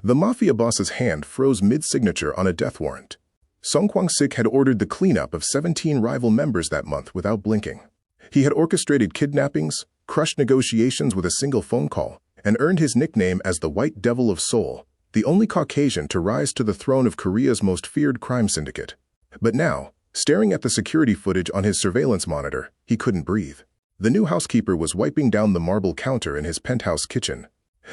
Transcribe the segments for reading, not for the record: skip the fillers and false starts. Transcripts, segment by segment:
The Mafia boss's hand froze mid-signature on a death warrant. Song Kwang-Sik had ordered the cleanup of 17 rival members that month without blinking. He had orchestrated kidnappings, crushed negotiations with a single phone call, and earned his nickname as the White Devil of Seoul, the only Caucasian to rise to the throne of Korea's most feared crime syndicate. But now, staring at the security footage on his surveillance monitor, he couldn't breathe. The new housekeeper was wiping down the marble counter in his penthouse kitchen.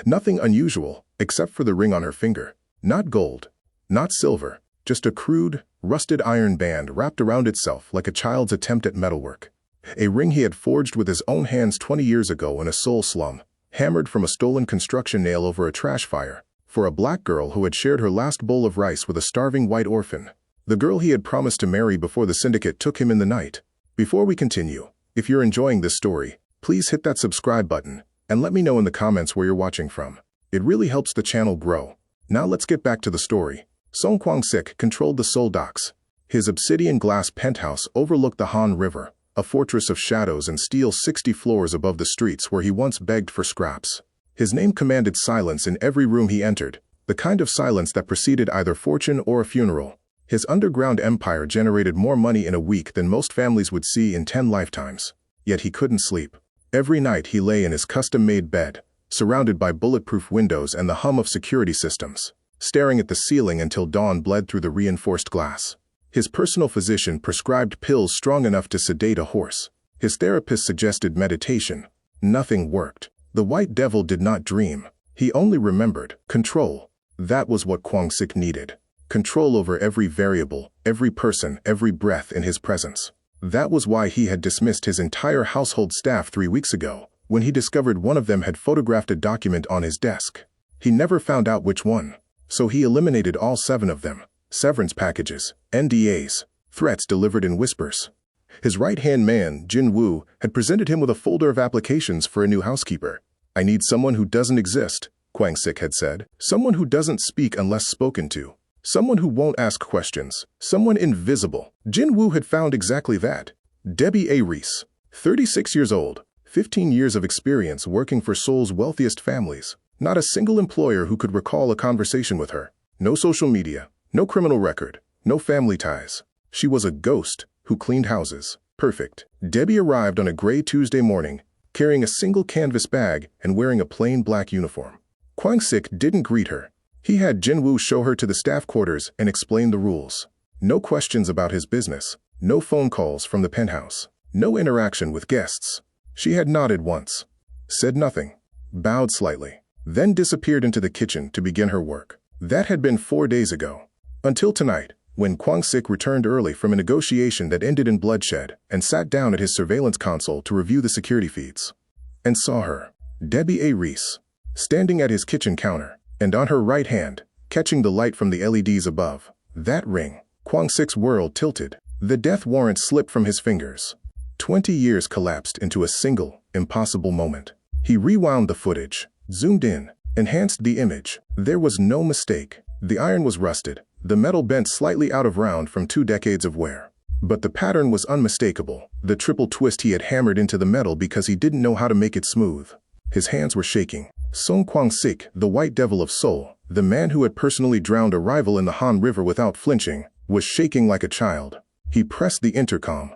Nothing unusual, except for the ring on her finger. Not gold, not silver, just a crude, rusted iron band wrapped around itself like a child's attempt at metalwork. A ring he had forged with his own hands 20 years ago in a Seoul slum, hammered from a stolen construction nail over a trash fire, for a black girl who had shared her last bowl of rice with a starving white orphan. The girl he had promised to marry before the syndicate took him in the night. Before we continue, if you're enjoying this story, please hit that subscribe button and let me know in the comments where you're watching from. It really helps the channel grow. Now let's get back to the story. Song Kwang-Sik controlled the Seoul docks. His obsidian glass penthouse overlooked the Han River, a fortress of shadows and steel 60 floors above the streets where he once begged for scraps. His name commanded silence in every room he entered, the kind of silence that preceded either fortune or a funeral. His underground empire generated more money in a week than most families would see in 10 lifetimes. Yet he couldn't sleep. Every night he lay in his custom-made bed, surrounded by bulletproof windows and the hum of security systems, staring at the ceiling until dawn bled through the reinforced glass. His personal physician prescribed pills strong enough to sedate a horse. His therapist suggested meditation. Nothing worked. The White Devil did not dream. He only remembered control. That was what Kwang-Sik needed. Control over every variable, every person, every breath in his presence. That was why he had dismissed his entire household staff 3 weeks ago, when he discovered one of them had photographed a document on his desk. He never found out which one, so he eliminated all 7 of them. Severance packages, NDAs, threats delivered in whispers. His right-hand man, Jin-woo, had presented him with a folder of applications for a new housekeeper. "I need someone who doesn't exist," Kwang-Sik had said. "Someone who doesn't speak unless spoken to. Someone who won't ask questions. Someone invisible." Jin-woo had found exactly that. Debbie Reese, 36 years old, 15 years of experience working for Seoul's wealthiest families. Not a single employer who could recall a conversation with her. No social media, no criminal record, no family ties. She was a ghost who cleaned houses. Perfect. Debbie arrived on a gray Tuesday morning, carrying a single canvas bag and wearing a plain black uniform. Kwang-Sik didn't greet her. He had Jin-woo show her to the staff quarters and explain the rules. No questions about his business. No phone calls from the penthouse. No interaction with guests. She had nodded once, said nothing, bowed slightly, then disappeared into the kitchen to begin her work. That had been 4 days ago. Until tonight, when Kwang-Sik returned early from a negotiation that ended in bloodshed and sat down at his surveillance console to review the security feeds, and saw her, Debbie Reese, standing at his kitchen counter, and on her right hand, catching the light from the LEDs above. That ring. Kwang-Sik's world tilted. The death warrant slipped from his fingers. 20 years collapsed into a single, impossible moment. He rewound the footage, zoomed in, enhanced the image. There was no mistake. The iron was rusted, the metal bent slightly out of round from 2 decades of wear. But the pattern was unmistakable, the triple twist he had hammered into the metal because he didn't know how to make it smooth. His hands were shaking. Song Kwang-Sik, the White Devil of Seoul, the man who had personally drowned a rival in the Han River without flinching, was shaking like a child. He pressed the intercom.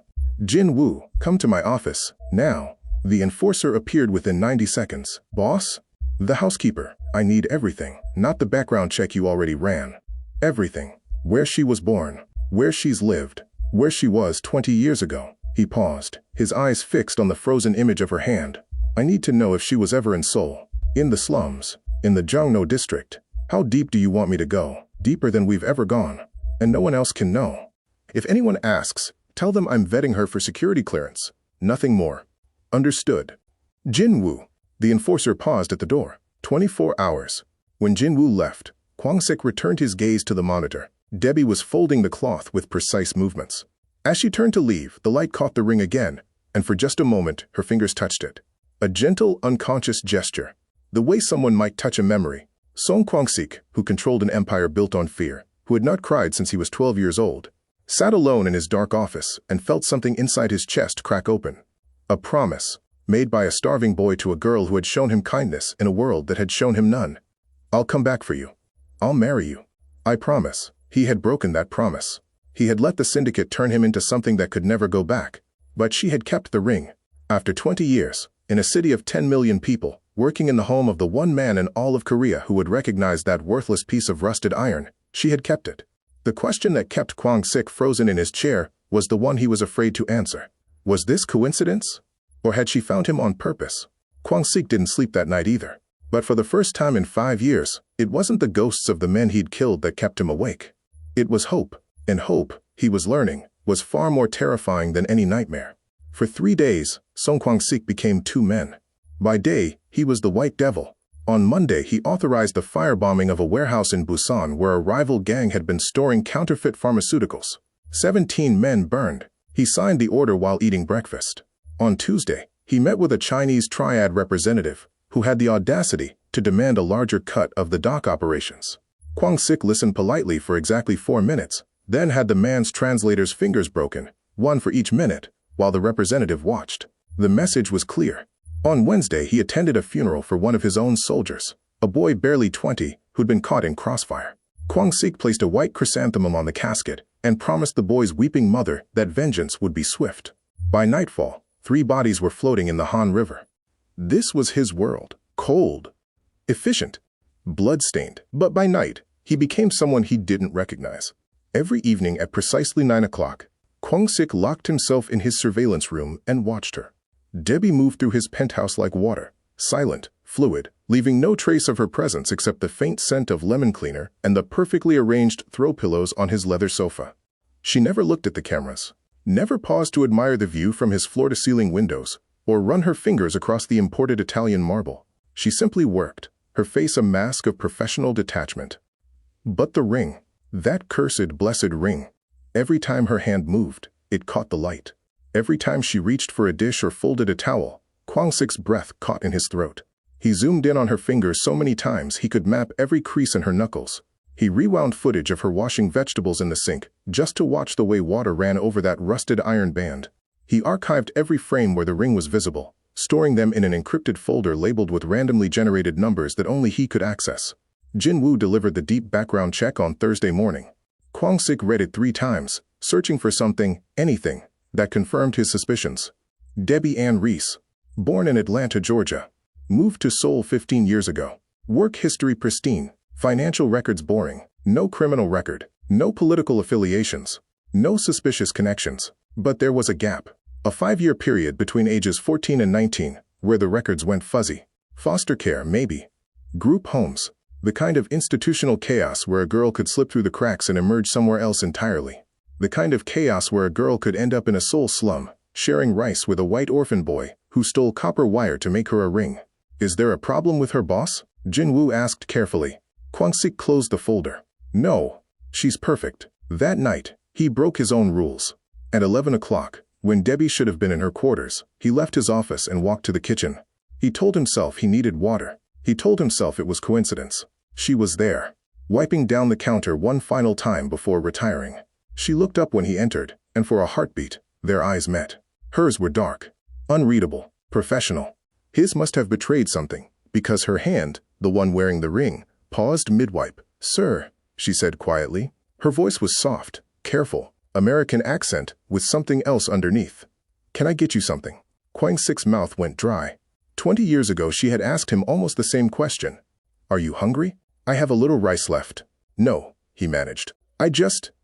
"Jin-woo, come to my office, now." The enforcer appeared within 90 seconds. "Boss?" "The housekeeper. I need everything, not the background check you already ran. Everything. Where she was born, where she's lived, where she was 20 years ago." He paused, his eyes fixed on the frozen image of her hand. "I need to know if she was ever in Seoul. In the slums, in the Jongno district. How deep do you want me to go? Deeper than we've ever gone. And no one else can know. If anyone asks, tell them I'm vetting her for security clearance. Nothing more. Understood." Jin-woo. The enforcer paused at the door. 24 hours. When Jin-woo left, Kwang-Sik returned his gaze to the monitor. Debbie was folding the cloth with precise movements. As she turned to leave, the light caught the ring again, and for just a moment, her fingers touched it. A gentle, unconscious gesture. The way someone might touch a memory. Song Kwang-Sik, who controlled an empire built on fear, who had not cried since he was 12 years old, sat alone in his dark office and felt something inside his chest crack open. A promise, made by a starving boy to a girl who had shown him kindness in a world that had shown him none. "I'll come back for you." I'll marry you. I promise. He had broken that promise. He had let the syndicate turn him into something that could never go back. But she had kept the ring. After 20 years, in a city of 10 million people, working in the home of the one man in all of Korea who would recognize that worthless piece of rusted iron, she had kept it. The question that kept Kwang-Sik frozen in his chair was the one he was afraid to answer. Was this coincidence? Or had she found him on purpose? Kwang-Sik didn't sleep that night either. But for the first time in 5 years, it wasn't the ghosts of the men he'd killed that kept him awake. It was hope. And hope, he was learning, was far more terrifying than any nightmare. For 3 days, Song Kwang-Sik became 2 men. By day, he was the White Devil. On Monday, he authorized the firebombing of a warehouse in Busan where a rival gang had been storing counterfeit pharmaceuticals. 17 men burned. He signed the order while eating breakfast. On Tuesday, he met with a Chinese triad representative who had the audacity to demand a larger cut of the dock operations. Kwang-Sik listened politely for exactly 4 minutes, then had the man's translator's fingers broken, 1 for each minute, while the representative watched. The message was clear. On Wednesday, he attended a funeral for one of his own soldiers, a boy barely 20 who'd been caught in crossfire. Kwang-Sik placed a white chrysanthemum on the casket and promised the boy's weeping mother that vengeance would be swift. By nightfall, 3 bodies were floating in the Han River. This was his world. Cold, efficient, blood-stained. But by night, he became someone he didn't recognize. Every evening at precisely 9 o'clock, Kwang-Sik locked himself in his surveillance room and watched her. Debbie moved through his penthouse like water, silent, fluid, leaving no trace of her presence except the faint scent of lemon cleaner and the perfectly arranged throw pillows on his leather sofa. She never looked at the cameras, never paused to admire the view from his floor-to-ceiling windows, or run her fingers across the imported Italian marble. She simply worked, her face a mask of professional detachment. But the ring, that cursed, blessed ring. Every time her hand moved, it caught the light. Every time she reached for a dish or folded a towel, Kwang-Sik's breath caught in his throat. He zoomed in on her fingers so many times he could map every crease in her knuckles. He rewound footage of her washing vegetables in the sink just to watch the way water ran over that rusted iron band. He archived every frame where the ring was visible, storing them in an encrypted folder labeled with randomly generated numbers that only he could access. Jin-Woo delivered the deep background check on Thursday morning. Kwang-Sik read it 3 times, searching for something, anything, that confirmed his suspicions. Debbie Reese, born in Atlanta, Georgia. Moved to Seoul 15 years ago. Work history pristine. Financial records boring. No criminal record. No political affiliations. No suspicious connections. But there was a gap. A 5-year period between ages 14 and 19, where the records went fuzzy. Foster care, maybe. Group homes. The kind of institutional chaos where a girl could slip through the cracks and emerge somewhere else entirely. The kind of chaos where a girl could end up in a Seoul slum, sharing rice with a white orphan boy who stole copper wire to make her a ring. Is there a problem with her boss? Jin-Woo asked carefully. Kwang-Sik closed the folder. No, she's perfect. That night, he broke his own rules. At 11 o'clock, when Debbie should have been in her quarters, he left his office and walked to the kitchen. He told himself he needed water. He told himself it was coincidence. She was there, wiping down the counter one final time before retiring. She looked up when he entered, and for a heartbeat, their eyes met. Hers were dark, unreadable, professional. His must have betrayed something, because her hand, the one wearing the ring, paused mid-wipe. "Sir," she said quietly. Her voice was soft, careful, American accent with something else underneath. "Can I get you something?" Kwang-Sik's mouth went dry. 20 years ago she had asked him almost the same question. "Are you hungry?" "I have a little rice left." "No," he managed.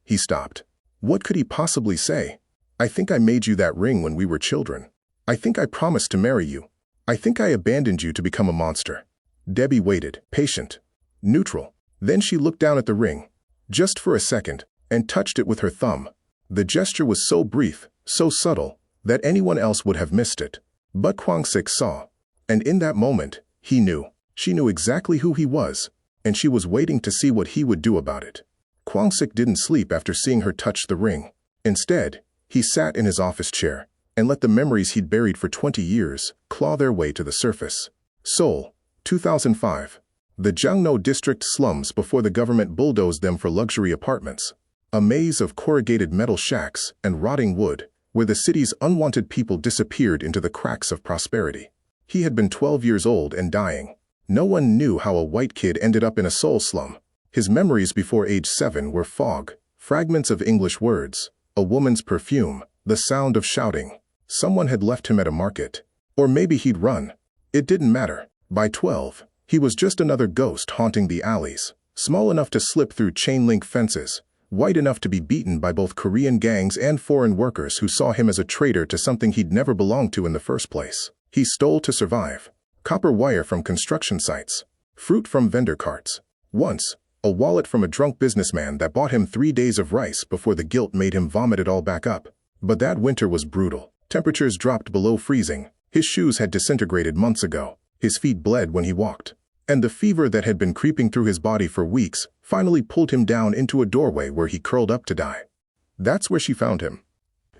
He stopped. What could he possibly say? "I think I made you that ring when we were children. I think I promised to marry you. I think I abandoned you to become a monster." Debbie waited, patient, neutral. Then she looked down at the ring, just for a second, and touched it with her thumb. The gesture was so brief, so subtle, that anyone else would have missed it. But Kwang-Sik saw. And in that moment, he knew. She knew exactly who he was, and she was waiting to see what he would do about it. Kwang-Sik didn't sleep after seeing her touch the ring. Instead, he sat in his office chair and let the memories he'd buried for 20 years claw their way to the surface. Seoul, 2005. The Jangno district slums before the government bulldozed them for luxury apartments. A maze of corrugated metal shacks and rotting wood, where the city's unwanted people disappeared into the cracks of prosperity. He had been 12 years old and dying. No one knew how a white kid ended up in a Seoul slum. His memories before age 7 were fog, fragments of English words, a woman's perfume, the sound of shouting. Someone had left him at a market. Or maybe he'd run. It didn't matter. By 12, he was just another ghost haunting the alleys, small enough to slip through chain-link fences, white enough to be beaten by both Korean gangs and foreign workers who saw him as a traitor to something he'd never belonged to in the first place. He stole to survive. Copper wire from construction sites, fruit from vendor carts. Once, a wallet from a drunk businessman that bought him 3 days of rice before the guilt made him vomit it all back up. But that winter was brutal. Temperatures dropped below freezing. His shoes had disintegrated months ago. His feet bled when he walked. And the fever that had been creeping through his body for weeks finally pulled him down into a doorway where he curled up to die. That's where she found him.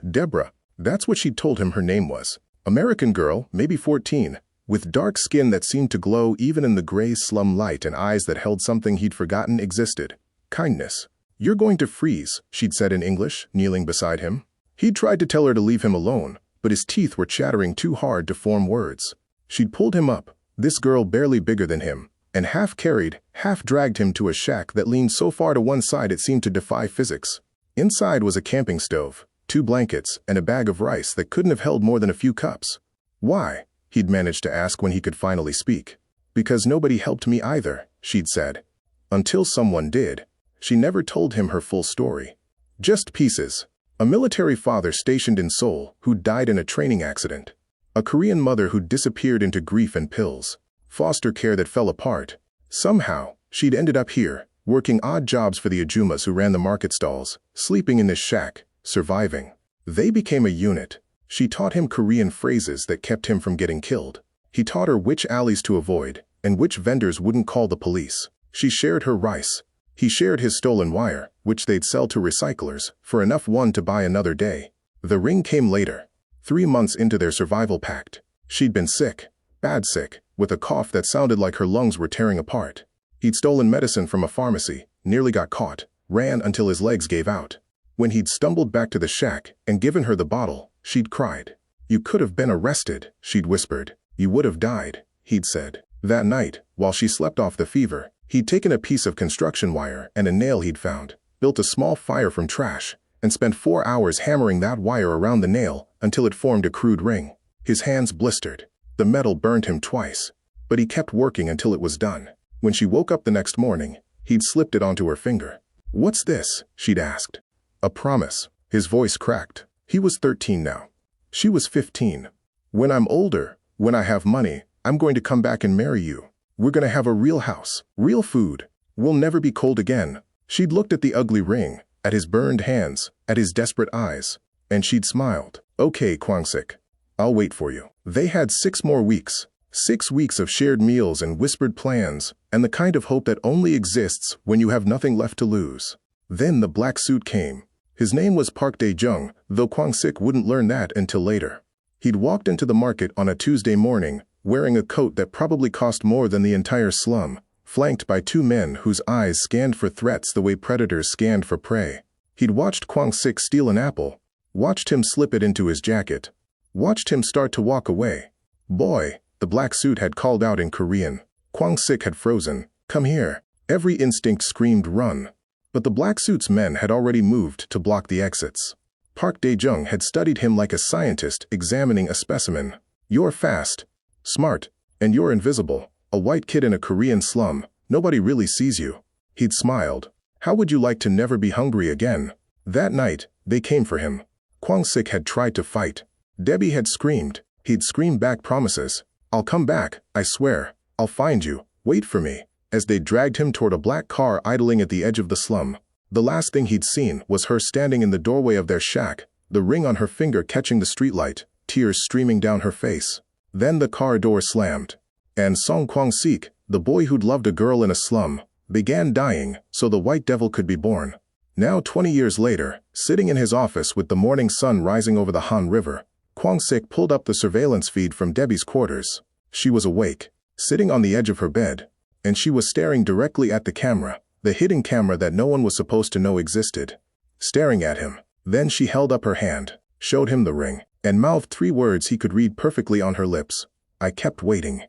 Deborah, that's what she'd told him her name was. American girl, maybe 14, with dark skin that seemed to glow even in the gray slum light and eyes that held something he'd forgotten existed. Kindness. You're going to freeze, she'd said in English, kneeling beside him. He'd tried to tell her to leave him alone, but his teeth were chattering too hard to form words. She'd pulled him up, this girl barely bigger than him, and half carried, half dragged him to a shack that leaned so far to one side it seemed to defy physics. Inside was a camping stove, 2 blankets, and a bag of rice that couldn't have held more than a few cups. Why? He'd managed to ask when he could finally speak. Because nobody helped me either, she'd said. Until someone did. She never told him her full story. Just pieces. A military father stationed in Seoul who died in a training accident. A Korean mother who disappeared into grief and pills. Foster care that fell apart. Somehow, she'd ended up here, working odd jobs for the ajumas who ran the market stalls, sleeping in this shack, surviving. They became a unit. She taught him Korean phrases that kept him from getting killed. He taught her which alleys to avoid, and which vendors wouldn't call the police. She shared her rice. He shared his stolen wire, which they'd sell to recyclers, for enough one to buy another day. The ring came later. 3 months into their survival pact. She'd been sick, bad sick, with a cough that sounded like her lungs were tearing apart. He'd stolen medicine from a pharmacy, nearly got caught, ran until his legs gave out. When he'd stumbled back to the shack and given her the bottle, she'd cried. You could have been arrested, she'd whispered. You would have died, he'd said. That night, while she slept off the fever, he'd taken a piece of construction wire and a nail he'd found, built a small fire from trash, and spent 4 hours hammering that wire around the nail until it formed a crude ring. His hands blistered. The metal burned him twice. But he kept working until it was done. When she woke up the next morning, he'd slipped it onto her finger. What's this? She'd asked. A promise. His voice cracked. He was 13 now. She was 15. When I'm older, when I have money, I'm going to come back and marry you. We're going to have a real house, real food. We'll never be cold again. She'd looked at the ugly ring, at his burned hands, at his desperate eyes, and she'd smiled. Okay, Kwang-Sik. I'll wait for you. They had 6 more weeks. 6 weeks of shared meals and whispered plans, and the kind of hope that only exists when you have nothing left to lose. Then the black suit came. His name was Park Dae-jung, though Kwang-Sik wouldn't learn that until later. He'd walked into the market on a Tuesday morning, wearing a coat that probably cost more than the entire slum, flanked by 2 men whose eyes scanned for threats the way predators scanned for prey. He'd watched Kwang-Sik steal an apple, watched him slip it into his jacket, watched him start to walk away. Boy, the black suit had called out in Korean. Kwang-Sik had frozen. Come here. Every instinct screamed run. But the black suit's men had already moved to block the exits. Park Dae-jung had studied him like a scientist examining a specimen. You're fast, smart, and you're invisible. A white kid in a Korean slum. Nobody really sees you. He'd smiled. How would you like to never be hungry again? That night, they came for him. Kwang-Sik had tried to fight. Debbie had screamed. He'd screamed back promises. I'll come back, I swear. I'll find you. Wait for me. As they dragged him toward a black car idling at the edge of the slum. The last thing he'd seen was her standing in the doorway of their shack, the ring on her finger catching the streetlight, tears streaming down her face. Then the car door slammed. And Song Kwang-Sik, the boy who'd loved a girl in a slum, began dying so the white devil could be born. Now 20 years later, sitting in his office with the morning sun rising over the Han River, Kwang-Sik pulled up the surveillance feed from Debbie's quarters. She was awake, sitting on the edge of her bed, and she was staring directly at the camera, the hidden camera that no one was supposed to know existed. Staring at him. Then she held up her hand, showed him the ring, and mouthed 3 words he could read perfectly on her lips. I kept waiting.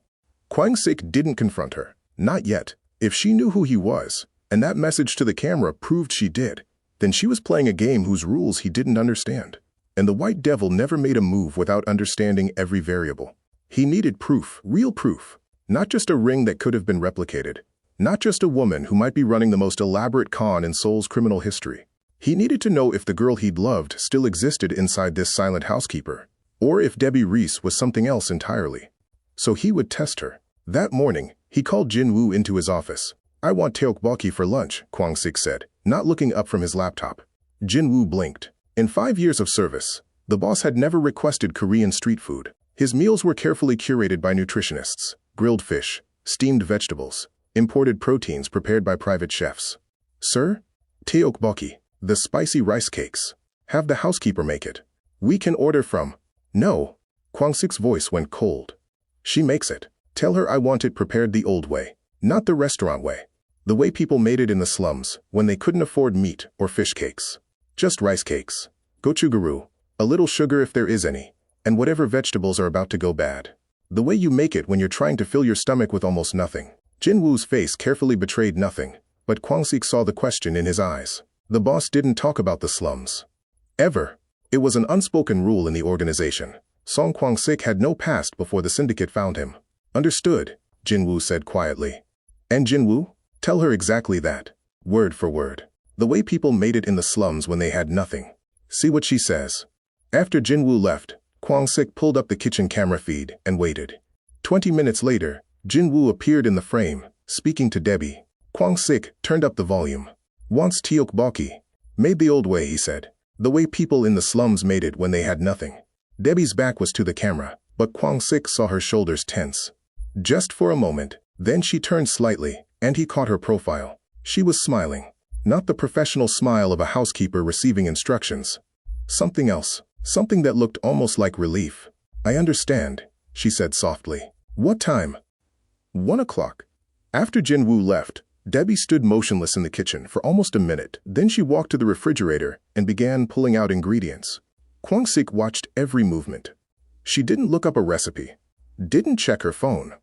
Kwang-Sik didn't confront her. Not yet. If she knew who he was, And that message to the camera proved she did. Then she was playing a game whose rules he didn't understand. And the White Devil never made a move without understanding every variable. He needed proof, real proof. Not just a ring that could have been replicated. Not just a woman who might be running the most elaborate con in Seoul's criminal history. He needed to know if the girl he'd loved still existed inside this silent housekeeper, or if Debbie Reese was something else entirely. So he would test her. That morning, he called Jin-woo into his office. "I want tteokbokki for lunch," Kwang-Sik said, not looking up from his laptop. Jin-woo blinked. In 5 years of service, the boss had never requested Korean street food. His meals were carefully curated by nutritionists. Grilled fish, steamed vegetables, imported proteins prepared by private chefs. "Sir? Tteokbokki, the spicy rice cakes. Have the housekeeper make it. We can order from—" "No." Kwang-Sik's voice went cold. "She makes it. Tell her I want it prepared the old way, not the restaurant way. The way people made it in the slums, when they couldn't afford meat or fish cakes. Just rice cakes. Gochugaru, a little sugar if there is any, and whatever vegetables are about to go bad. The way you make it when you're trying to fill your stomach with almost nothing." Jin-woo's face carefully betrayed nothing, but Kwang-Sik saw the question in his eyes. The boss didn't talk about the slums. Ever. It was an unspoken rule in the organization. Song Kwang-Sik had no past before the syndicate found him. "Understood," Jin-woo said quietly. "And Jin-woo? Tell her exactly that. Word for word. The way people made it in the slums when they had nothing. See what she says." After Jin-woo left, Kwang-Sik pulled up the kitchen camera feed and waited. 20 minutes later, Jin-woo appeared in the frame, speaking to Debbie. Kwang-Sik turned up the volume. "Wants tteokbokki. Made the old way," he said. "The way people in the slums made it when they had nothing." Debbie's back was to the camera, but Kwang-Sik saw her shoulders tense. Just for a moment, then she turned slightly, and he caught her profile. She was smiling. Not the professional smile of a housekeeper receiving instructions. Something else. Something that looked almost like relief. "I understand," she said softly. "What time?" 1 o'clock. After Jin-woo left, Debbie stood motionless in the kitchen for almost a minute. Then she walked to the refrigerator and began pulling out ingredients. Kwang-Sik watched every movement. She didn't look up a recipe. Didn't check her phone.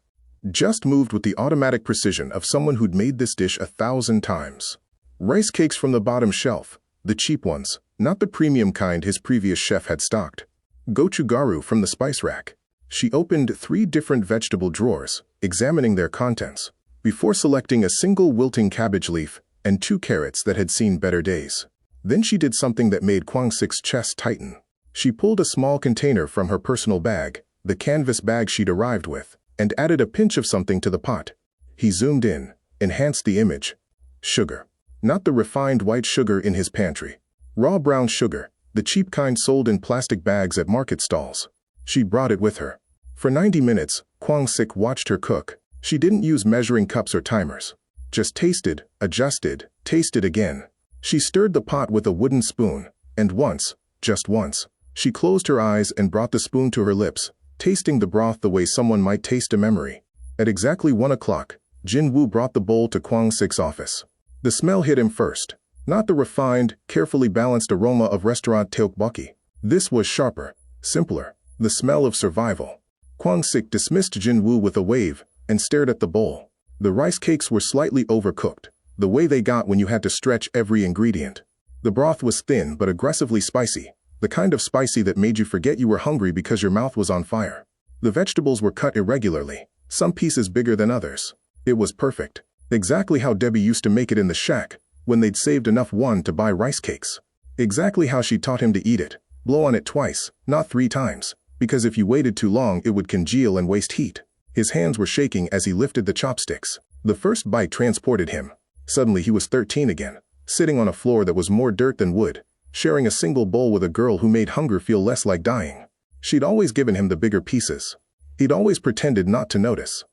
Just moved with the automatic precision of someone who'd made this dish 1,000 times. Rice cakes from the bottom shelf, the cheap ones, not the premium kind his previous chef had stocked. Gochugaru from the spice rack. She opened 3 different vegetable drawers, examining their contents, before selecting a single wilting cabbage leaf and 2 carrots that had seen better days. Then she did something that made Kwang-Sik's chest tighten. She pulled a small container from her personal bag, the canvas bag she'd arrived with, and added a pinch of something to the pot. He zoomed in, enhanced the image. Sugar. Not the refined white sugar in his pantry. Raw brown sugar, the cheap kind sold in plastic bags at market stalls. She brought it with her. For 90 minutes, Kwang-Sik watched her cook. She didn't use measuring cups or timers. Just tasted, adjusted, tasted again. She stirred the pot with a wooden spoon, and once, just once, she closed her eyes and brought the spoon to her lips, tasting the broth the way someone might taste a memory. At exactly 1 o'clock, Jin-woo brought the bowl to Kwang-Sik's office. The smell hit him first. Not the refined, carefully balanced aroma of restaurant tteokbokki. This was sharper, simpler, the smell of survival. Kwang-Sik dismissed Jin-woo with a wave and stared at the bowl. The rice cakes were slightly overcooked, the way they got when you had to stretch every ingredient. The broth was thin but aggressively spicy, the kind of spicy that made you forget you were hungry because your mouth was on fire. The vegetables were cut irregularly, some pieces bigger than others. It was perfect. Exactly how Debbie used to make it in the shack, when they'd saved enough to buy rice cakes. Exactly how she taught him to eat it. Blow on it twice, not 3 times, because if you waited too long it would congeal and waste heat. His hands were shaking as he lifted the chopsticks. The first bite transported him. Suddenly he was 13 again, sitting on a floor that was more dirt than wood, sharing a single bowl with a girl who made hunger feel less like dying. She'd always given him the bigger pieces. He'd always pretended not to notice.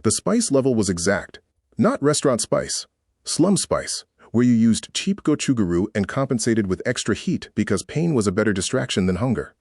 The spice level was exact. Not restaurant spice. Slum spice, where you used cheap gochugaru and compensated with extra heat because pain was a better distraction than hunger.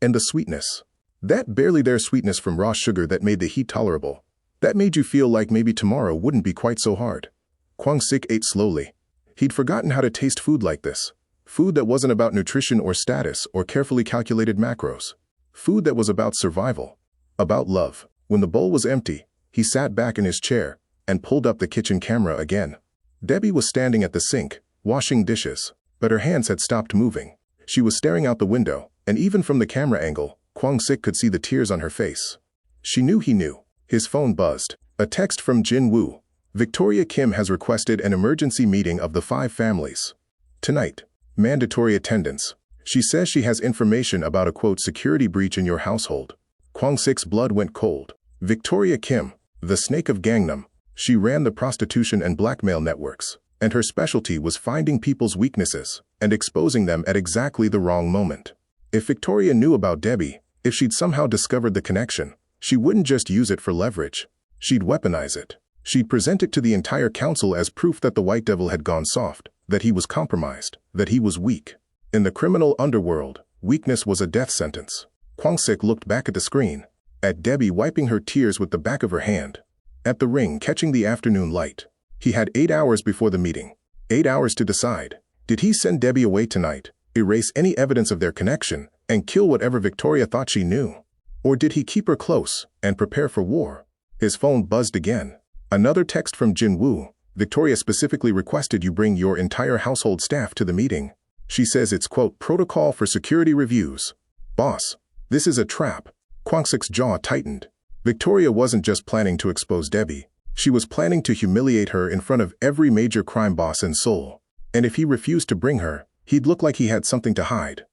And the sweetness. That barely there sweetness from raw sugar that made the heat tolerable. That made you feel like maybe tomorrow wouldn't be quite so hard. Kwang-Sik ate slowly. He'd forgotten how to taste food like this. Food that wasn't about nutrition or status or carefully calculated macros. Food that was about survival. About love. When the bowl was empty, he sat back in his chair and pulled up the kitchen camera again. Debbie was standing at the sink, washing dishes, but her hands had stopped moving. She was staring out the window, and even from the camera angle, Kwang-Sik could see the tears on her face. She knew he knew. His phone buzzed. A text from Jin Woo. Victoria Kim has requested an emergency meeting of the 5 families. Tonight. Mandatory attendance. She says she has information about a quote security breach in your household. Kwang-Sik's blood went cold. Victoria Kim, the snake of Gangnam. She ran the prostitution and blackmail networks, and her specialty was finding people's weaknesses and exposing them at exactly the wrong moment. If Victoria knew about Debbie, if she'd somehow discovered the connection, she wouldn't just use it for leverage. She'd weaponize it. She'd present it to the entire council as proof that the White Devil had gone soft, that he was compromised, that he was weak. In the criminal underworld, weakness was a death sentence. Kwang-Sik looked back at the screen, at Debbie wiping her tears with the back of her hand, at the ring catching the afternoon light. He had 8 hours before the meeting. 8 hours to decide. Did he send Debbie away tonight, erase any evidence of their connection, and kill whatever Victoria thought she knew? Or did he keep her close and prepare for war? His phone buzzed again. Another text from Jin Woo. Victoria specifically requested you bring your entire household staff to the meeting. She says it's, quote, protocol for security reviews. Boss, this is a trap. Kwang-Sik's jaw tightened. Victoria wasn't just planning to expose Debbie. She was planning to humiliate her in front of every major crime boss in Seoul. And if he refused to bring her, he'd look like he had something to hide.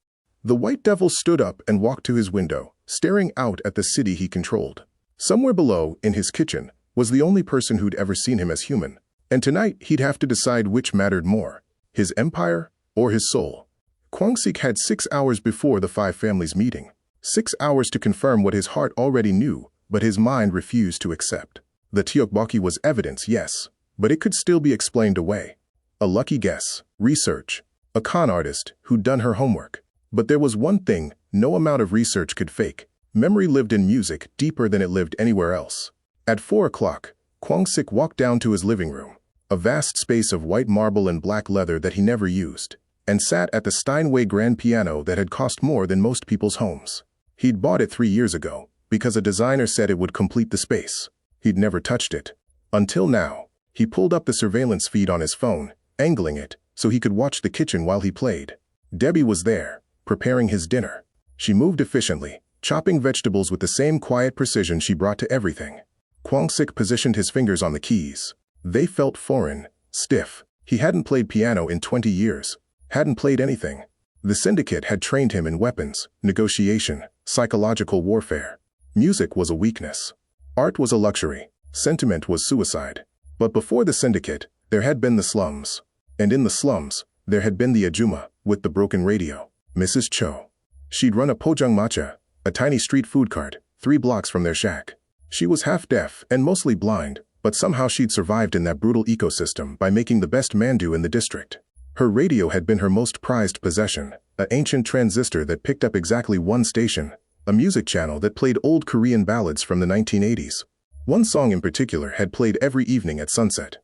The White Devil stood up and walked to his window, staring out at the city he controlled. Somewhere below, in his kitchen, was the only person who'd ever seen him as human. And tonight, he'd have to decide which mattered more, his empire or his soul. Kwang-Sik had 6 hours before the 5 families meeting. 6 hours to confirm what his heart already knew, but his mind refused to accept. The tteokbokki was evidence, yes, but it could still be explained away. A lucky guess, research, a con artist who'd done her homework. But there was one thing no amount of research could fake. Memory lived in music deeper than it lived anywhere else. At 4 o'clock, Kwang-Sik walked down to his living room, a vast space of white marble and black leather that he never used, and sat at the Steinway grand piano that had cost more than most people's homes. He'd bought it 3 years ago, because a designer said it would complete the space. He'd never touched it. Until now. He pulled up the surveillance feed on his phone, angling it, so he could watch the kitchen while he played. Debbie was there, preparing his dinner. She moved efficiently, chopping vegetables with the same quiet precision she brought to everything. Kwang-Sik positioned his fingers on the keys. They felt foreign, stiff. He hadn't played piano in 20 years. Hadn't played anything. The syndicate had trained him in weapons, negotiation, psychological warfare. Music was a weakness. Art was a luxury. Sentiment was suicide. But before the syndicate, there had been the slums. And in the slums, there had been the Ajuma, with the broken radio, Mrs. Cho. She'd run a pojangmacha, a tiny street food cart, 3 blocks from their shack. She was half-deaf and mostly blind, but somehow she'd survived in that brutal ecosystem by making the best mandu in the district. Her radio had been her most prized possession, an ancient transistor that picked up exactly 1 station, a music channel that played old Korean ballads from the 1980s. One song in particular had played every evening at sunset.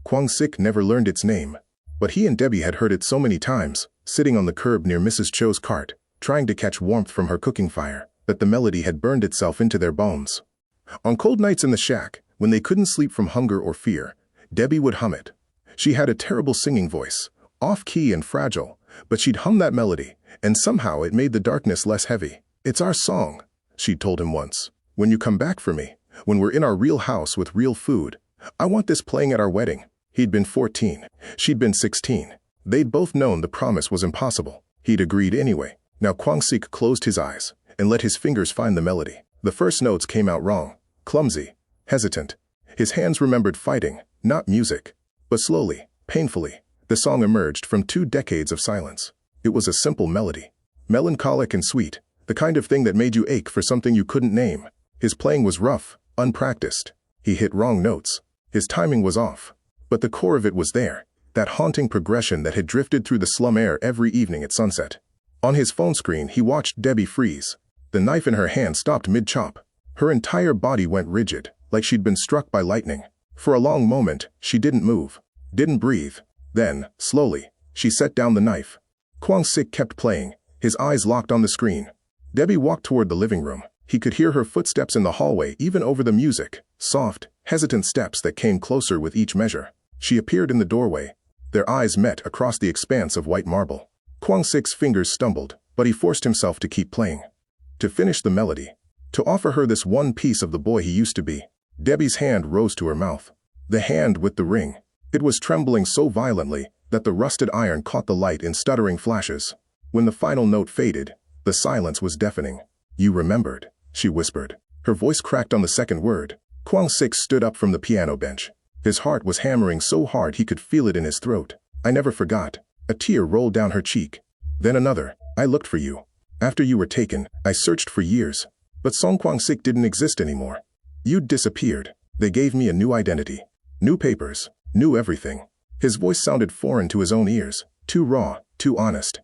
Kwang-Sik never learned its name, but he and Debbie had heard it so many times, sitting on the curb near Mrs. Cho's cart, trying to catch warmth from her cooking fire, that the melody had burned itself into their bones. On cold nights in the shack, when they couldn't sleep from hunger or fear, Debbie would hum it. She had a terrible singing voice, off-key and fragile, but she'd hum that melody, and somehow it made the darkness less heavy. "It's our song," she'd told him once. "When you come back for me, when we're in our real house with real food, I want this playing at our wedding." He'd been 14. She'd been 16. They'd both known the promise was impossible. He'd agreed anyway. Now Kwang-Sik closed his eyes and let his fingers find the melody. The first notes came out wrong, clumsy, hesitant. His hands remembered fighting, not music. But slowly, painfully, the song emerged from 2 decades of silence. It was a simple melody. Melancholic and sweet, the kind of thing that made you ache for something you couldn't name. His playing was rough, unpracticed. He hit wrong notes. His timing was off. But the core of it was there, that haunting progression that had drifted through the slum air every evening at sunset. On his phone screen, he watched Debbie freeze. The knife in her hand stopped mid-chop. Her entire body went rigid, like she'd been struck by lightning. For a long moment, she didn't move, didn't breathe. Then, slowly, she set down the knife. Kwang-Sik kept playing, his eyes locked on the screen. Debbie walked toward the living room. He could hear her footsteps in the hallway even over the music, soft, hesitant steps that came closer with each measure. She appeared in the doorway. Their eyes met across the expanse of white marble. Kwang-Sik's fingers stumbled, but he forced himself to keep playing. To finish the melody. To offer her this one piece of the boy he used to be. Debbie's hand rose to her mouth. The hand with the ring. It was trembling so violently that the rusted iron caught the light in stuttering flashes. When the final note faded, the silence was deafening. "You remembered," she whispered. Her voice cracked on the second word. Kwang-Sik stood up from the piano bench. His heart was hammering so hard he could feel it in his throat. "I never forgot." A tear rolled down her cheek. Then another. "I looked for you. After you were taken, I searched for years. But Song Kwang-Sik didn't exist anymore. You'd disappeared. They gave me a new identity. New papers. New everything." His voice sounded foreign to his own ears. Too raw, too honest.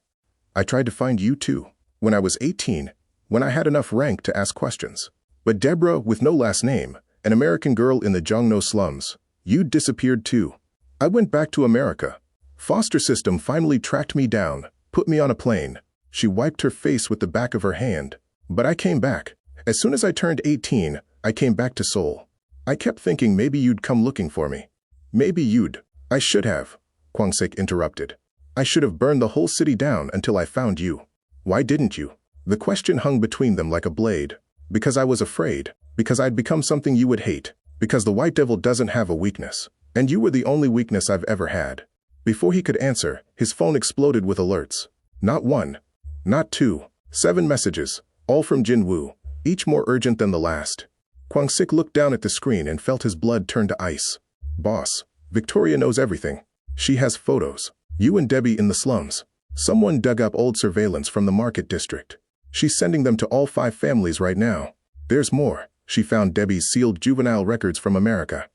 "I tried to find you too. When I was 18, when I had enough rank to ask questions. But Deborah, with no last name, an American girl in the Jongno slums, you'd disappeared too. I went back to America. Foster system finally tracked me down, put me on a plane." She wiped her face with the back of her hand. "But I came back. As soon as I turned 18, I came back to Seoul. I kept thinking maybe you'd come looking for me. Maybe you'd—" "I should have," Kwang-Sik interrupted. "I should have burned the whole city down until I found you." "Why didn't you?" The question hung between them like a blade. "Because I was afraid. Because I'd become something you would hate. Because the white devil doesn't have a weakness. And you were the only weakness I've ever had." Before he could answer, his phone exploded with alerts. Not one. Not two. 7 messages. All from Jin-woo. Each more urgent than the last. Kwang-Sik looked down at the screen and felt his blood turn to ice. "Boss, Victoria knows everything. She has photos. You and Debbie in the slums. Someone dug up old surveillance from the market district. She's sending them to all 5 families right now. There's more. She found Debbie's sealed juvenile records from America.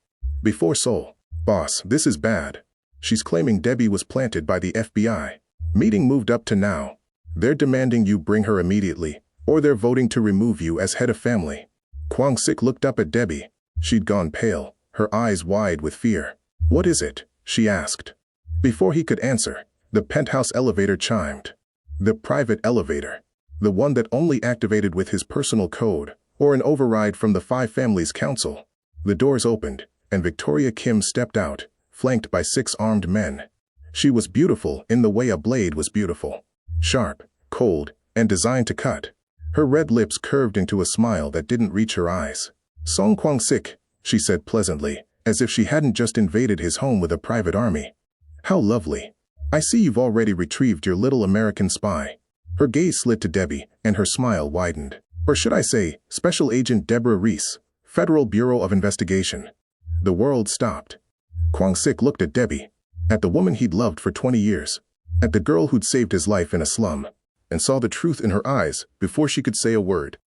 Before Seoul. Boss, this is bad. She's claiming Debbie was planted by the FBI. Meeting moved up to now. They're demanding you bring her immediately, or they're voting to remove you as head of family." Kwang-Sik looked up at Debbie. She'd gone pale, her eyes wide with fear. "What is it?" she asked. Before he could answer, the penthouse elevator chimed. The private elevator. The one that only activated with his personal code, or an override from the 5 Families Council. The doors opened, and Victoria Kim stepped out, flanked by 6 armed men. She was beautiful in the way a blade was beautiful. Sharp, cold, and designed to cut. Her red lips curved into a smile that didn't reach her eyes. "Song Kwang-Sik," she said pleasantly, as if she hadn't just invaded his home with a private army. "How lovely. I see you've already retrieved your little American spy." Her gaze slid to Debbie, and her smile widened. "Or should I say, Special Agent Debbie Reese, Federal Bureau of Investigation." The world stopped. Kwang-Sik looked at Debbie, at the woman he'd loved for 20 years, at the girl who'd saved his life in a slum, and saw the truth in her eyes before she could say a word.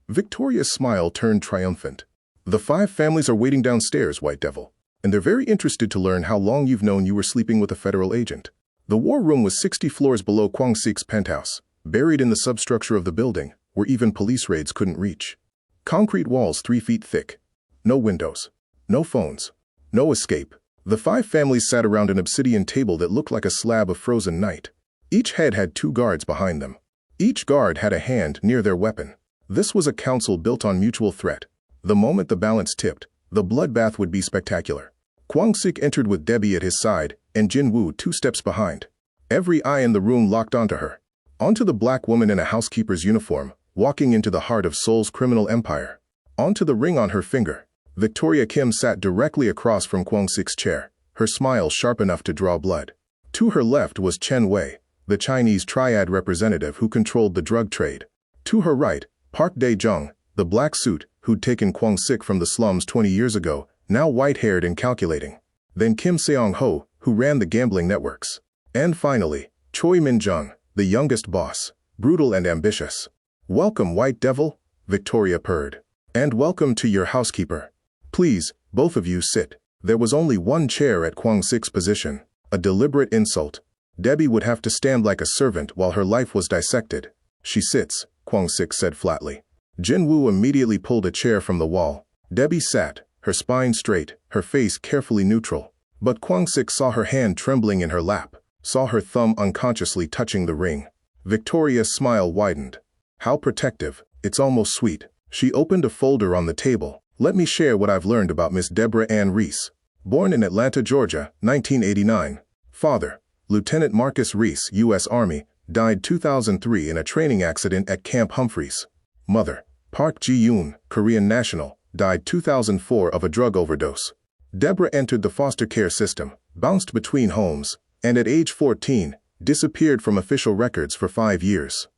Victoria's smile turned triumphant. "The 5 families are waiting downstairs, White Devil, and they're very interested to learn how long you've known you were sleeping with a federal agent." The war room was 60 floors below Kwang-Sik's penthouse, buried in the substructure of the building, where even police raids couldn't reach. Concrete walls 3 feet thick. No windows. No phones. No escape. The 5 families sat around an obsidian table that looked like a slab of frozen night. Each head had 2 guards behind them. Each guard had a hand near their weapon. This was a council built on mutual threat. The moment the balance tipped, the bloodbath would be spectacular. Kwang-Sik entered with Debbie at his side, and Jin-woo 2 steps behind. Every eye in the room locked onto her. Onto the black woman in a housekeeper's uniform, walking into the heart of Seoul's criminal empire. Onto the ring on her finger. Victoria Kim sat directly across from Kwang-Sik's chair, her smile sharp enough to draw blood. To her left was Chen Wei, the Chinese triad representative who controlled the drug trade. To her right, Park Dae-jung, the black suit who'd taken Kwang-Sik from the slums 20 years ago, now white-haired and calculating. Then Kim Seong-ho, who ran the gambling networks. And finally, Choi Min-jung, the youngest boss, brutal and ambitious. "Welcome, White Devil," Victoria purred. "And welcome to your housekeeper. Please, both of you sit." There was only one chair at Kwang-Sik's position, a deliberate insult. Debbie would have to stand like a servant while her life was dissected. "She sits," Kwang-Sik said flatly. Jin-woo immediately pulled a chair from the wall. Debbie sat, her spine straight, her face carefully neutral. But Kwang-Sik saw her hand trembling in her lap, saw her thumb unconsciously touching the ring. Victoria's smile widened. How protective, it's almost sweet. She opened a folder on the table. "Let me share what I've learned about Miss Deborah Ann Reese. Born in Atlanta, Georgia, 1989. Father, Lieutenant Marcus Reese, U.S. Army, died 2003 in a training accident at Camp Humphreys. Mother, Park Ji-yoon, Korean national, died 2004 of a drug overdose. Deborah entered the foster care system, bounced between homes, and at age 14, disappeared from official records for 5 years.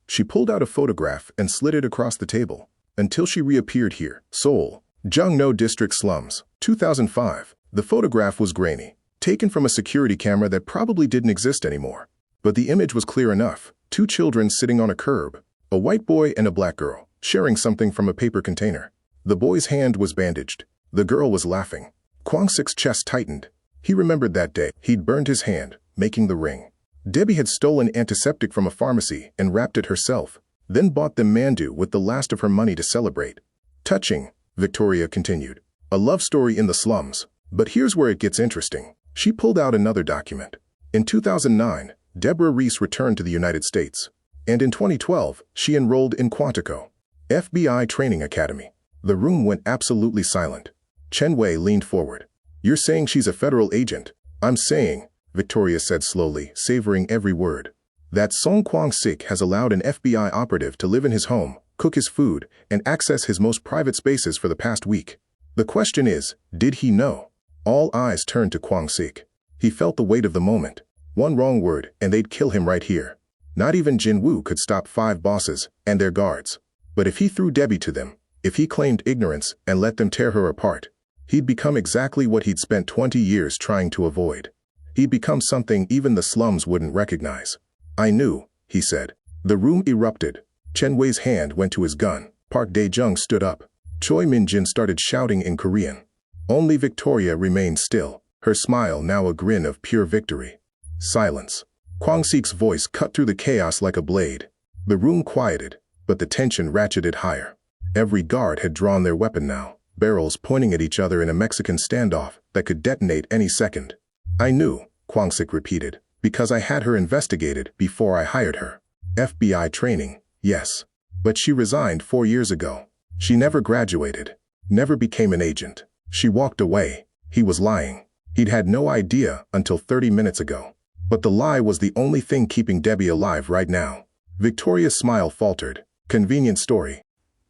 She pulled out a photograph and slid it across the table, until she reappeared here, Seoul, Jungno District slums, 2005. The photograph was grainy, taken from a security camera that probably didn't exist anymore. But the image was clear enough. 2 children sitting on a curb, a white boy and a black girl, sharing something from a paper container. The boy's hand was bandaged. The girl was laughing. Kwang-Sik's chest tightened. He remembered that day. He'd burned his hand, making the ring. Debbie had stolen antiseptic from a pharmacy and wrapped it herself, then bought them mandu with the last of her money to celebrate. Touching, Victoria continued. A love story in the slums. But here's where it gets interesting. She pulled out another document. In 2009, Debbie Reese returned to the United States. And in 2012, she enrolled in Quantico, FBI Training Academy. The room went absolutely silent. Chen Wei leaned forward. You're saying she's a federal agent? I'm saying, Victoria said slowly, savoring every word, that Song Kwang-Sik has allowed an FBI operative to live in his home, cook his food, and access his most private spaces for the past week. The question is, did he know? All eyes turned to Kwang-Sik. He felt the weight of the moment. One wrong word, and they'd kill him right here. Not even Jin Woo could stop 5 bosses and their guards. But if he threw Debbie to them, if he claimed ignorance and let them tear her apart, he'd become exactly what he'd spent 20 years trying to avoid. He'd become something even the slums wouldn't recognize. I knew, he said. The room erupted. Chen Wei's hand went to his gun. Park Dae-jung stood up. Choi Min-jin started shouting in Korean. Only Victoria remained still, her smile now a grin of pure victory. Silence. Kwang-Sik's voice cut through the chaos like a blade. The room quieted, but the tension ratcheted higher. Every guard had drawn their weapon now, barrels pointing at each other in a Mexican standoff that could detonate any second. I knew, Kwang-Sik repeated, because I had her investigated before I hired her. FBI training, yes. But she resigned 4 years ago. She never graduated, never became an agent. She walked away. He was lying. He'd had no idea until 30 minutes ago. But the lie was the only thing keeping Debbie alive right now. Victoria's smile faltered. Convenient story.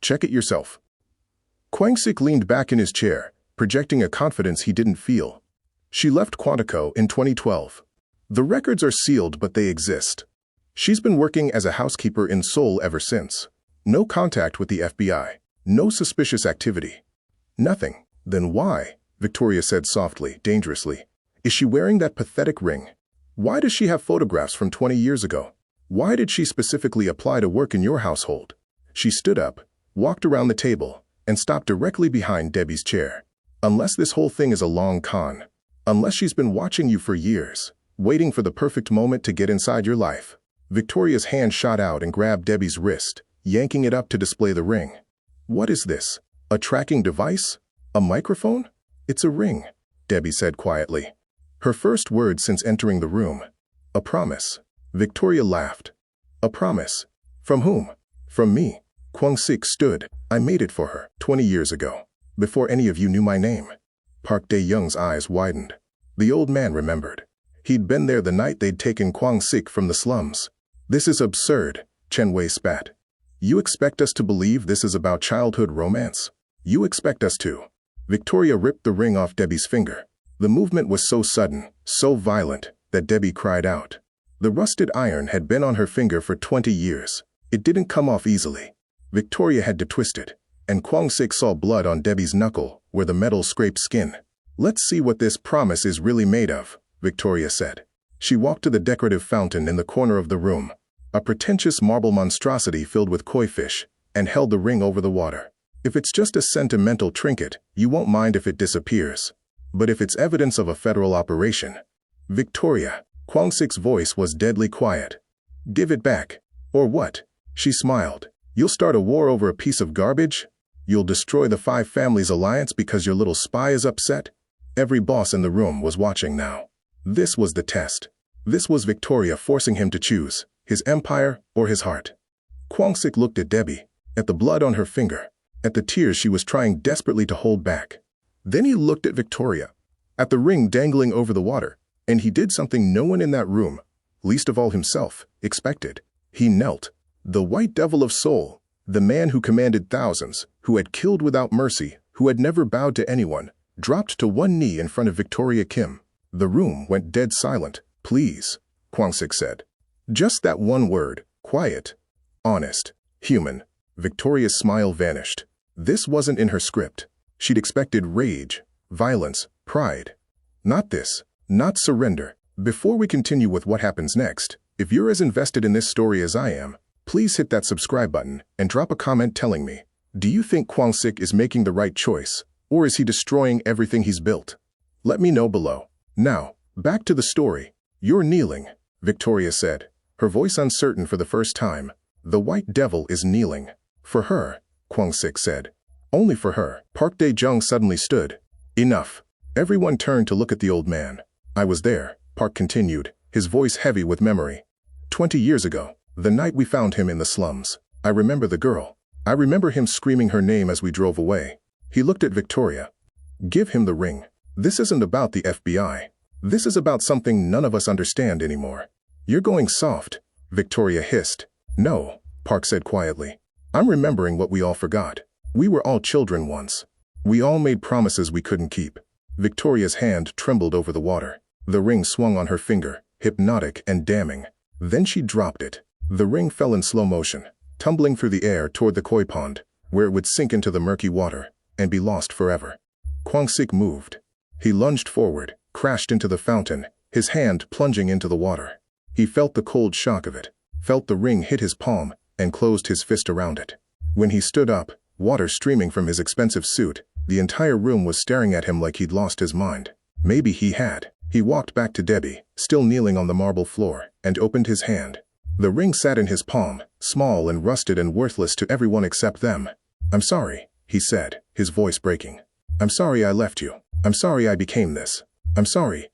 Check it yourself. Kwang-Sik leaned back in his chair, projecting a confidence he didn't feel. She left Quantico in 2012. The records are sealed, but they exist. She's been working as a housekeeper in Seoul ever since. No contact with the FBI. No suspicious activity. Nothing. Then why? Victoria said softly, dangerously. Is she wearing that pathetic ring? Why does she have photographs from 20 years ago? Why did she specifically apply to work in your household? She stood up, walked around the table, and stopped directly behind Debbie's chair. Unless this whole thing is a long con. Unless she's been watching you for years, waiting for the perfect moment to get inside your life. Victoria's hand shot out and grabbed Debbie's wrist, yanking it up to display the ring. What is this? A tracking device? A microphone? It's a ring, Debbie said quietly. Her first word since entering the room. A promise. Victoria laughed. A promise. From whom? From me. Kwang-Sik stood. I made it for her 20 years ago, before any of you knew my name. Park Dae-jung's eyes widened. The old man remembered. He'd been there the night they'd taken Kwang-Sik from the slums. This is absurd, Chen Wei spat. You expect us to believe this is about childhood romance? You expect us to. Victoria ripped the ring off Debbie's finger. The movement was so sudden, so violent, that Debbie cried out. The rusted iron had been on her finger for 20 years. It didn't come off easily. Victoria had to twist it, and Kwang-Sik saw blood on Debbie's knuckle, where the metal scraped skin. Let's see what this promise is really made of, Victoria said. She walked to the decorative fountain in the corner of the room, a pretentious marble monstrosity filled with koi fish, and held the ring over the water. If it's just a sentimental trinket, you won't mind if it disappears. But if it's evidence of a federal operation... Victoria, Kwang-Sik's voice was deadly quiet. Give it back. Or what? She smiled. You'll start a war over a piece of garbage? You'll destroy the 5 families' alliance because your little spy is upset? Every boss in the room was watching now. This was the test. This was Victoria forcing him to choose, his empire or his heart. Kwang-Sik looked at Debbie, at the blood on her finger, at the tears she was trying desperately to hold back. Then he looked at Victoria, at the ring dangling over the water, and he did something no one in that room, least of all himself, expected. He knelt. The white devil of Seoul, the man who commanded thousands, who had killed without mercy, who had never bowed to anyone, dropped to one knee in front of Victoria Kim. The room went dead silent. "Please," Kwang-Sik said. Just that one word, quiet, honest, human. Victoria's smile vanished. This wasn't in her script. She'd expected rage, violence, pride. Not this. Not surrender. Before we continue with what happens next, if you're as invested in this story as I am, please hit that subscribe button and drop a comment telling me, do you think Kwang-Sik is making the right choice, or is he destroying everything he's built? Let me know below. Now, back to the story. "You're kneeling," Victoria said, her voice uncertain for the first time. "The white devil is kneeling." "For her," Kwang-Sik said. "Only for her." Park Dae-jung suddenly stood. "Enough." Everyone turned to look at the old man. "I was there," Park continued, his voice heavy with memory. 20 years ago, the night we found him in the slums. I remember the girl. I remember him screaming her name as we drove away." He looked at Victoria. "Give him the ring. This isn't about the FBI. This is about something none of us understand anymore." "You're going soft," Victoria hissed. "No," Park said quietly. "I'm remembering what we all forgot. We were all children once. We all made promises we couldn't keep." Victoria's hand trembled over the water. The ring swung on her finger, hypnotic and damning. Then she dropped it. The ring fell in slow motion, tumbling through the air toward the koi pond, where it would sink into the murky water and be lost forever. Kwang-Sik moved. He lunged forward, crashed into the fountain, his hand plunging into the water. He felt the cold shock of it, felt the ring hit his palm, and closed his fist around it. When he stood up, water streaming from his expensive suit, the entire room was staring at him like he'd lost his mind. Maybe he had. He walked back to Debbie, still kneeling on the marble floor, and opened his hand. The ring sat in his palm, small and rusted and worthless to everyone except them. "I'm sorry," he said, his voice breaking. "I'm sorry I left you. I'm sorry I became this. I'm sorry,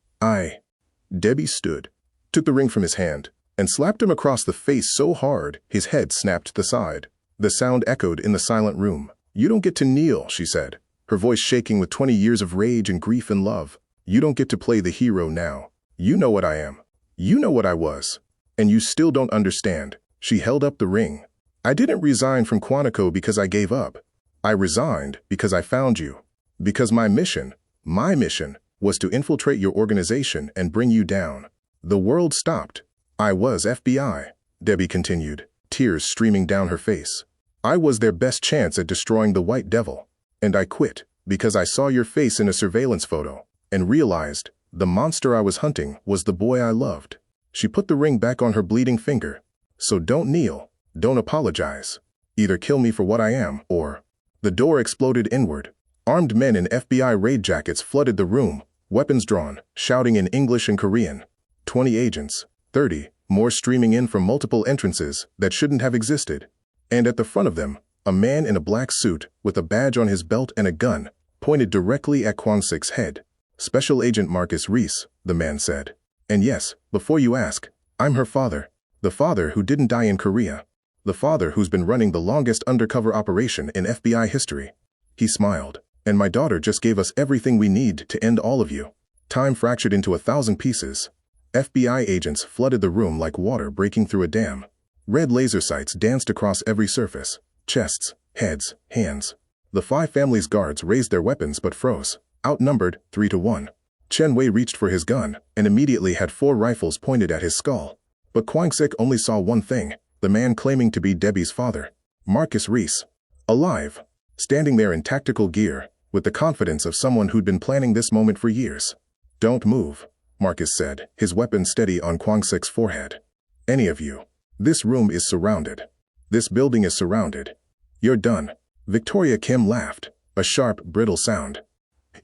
Debbie stood, took the ring from his hand, and slapped him across the face so hard his head snapped to the side. The sound echoed in the silent room. "You don't get to kneel," she said, her voice shaking with 20 years of rage and grief and love. "You don't get to play the hero now. You know what I am. You know what I was. And you still don't understand." She held up the ring. "I didn't resign from Quantico because I gave up. I resigned because I found you. Because my mission, was to infiltrate your organization and bring you down. The world stopped. I was FBI," Debbie continued, tears streaming down her face. "I was their best chance at destroying the white devil. And I quit because I saw your face in a surveillance photo and realized the monster I was hunting was the boy I loved." She put the ring back on her bleeding finger. "So don't kneel. Don't apologize. Either kill me for what I am or—" The door exploded inward. Armed men in FBI raid jackets flooded the room, weapons drawn, shouting in English and Korean. 20 agents, 30 more streaming in from multiple entrances that shouldn't have existed. And at the front of them, a man in a black suit with a badge on his belt and a gun, pointed directly at Kwang-Sik's head. "Special Agent Marcus Reese," the man said. "And yes, before you ask, I'm her father. The father who didn't die in Korea. The father who's been running the longest undercover operation in FBI history." He smiled. "And my daughter just gave us everything we need to end all of you." Time fractured into 1,000 pieces. FBI agents flooded the room like water breaking through a dam. Red laser sights danced across every surface. Chests, heads, hands. The 5 families' guards raised their weapons but froze, outnumbered 3-1. Chen Wei reached for his gun and immediately had 4 rifles pointed at his skull. But Kwang-Sik only saw one thing, the man claiming to be Debbie's father, Marcus Reese. Alive, standing there in tactical gear, with the confidence of someone who'd been planning this moment for years. "Don't move," Marcus said, his weapon steady on Kwang-Sik's forehead. "Any of you. This room is surrounded. This building is surrounded. You're done." Victoria Kim laughed, a sharp, brittle sound.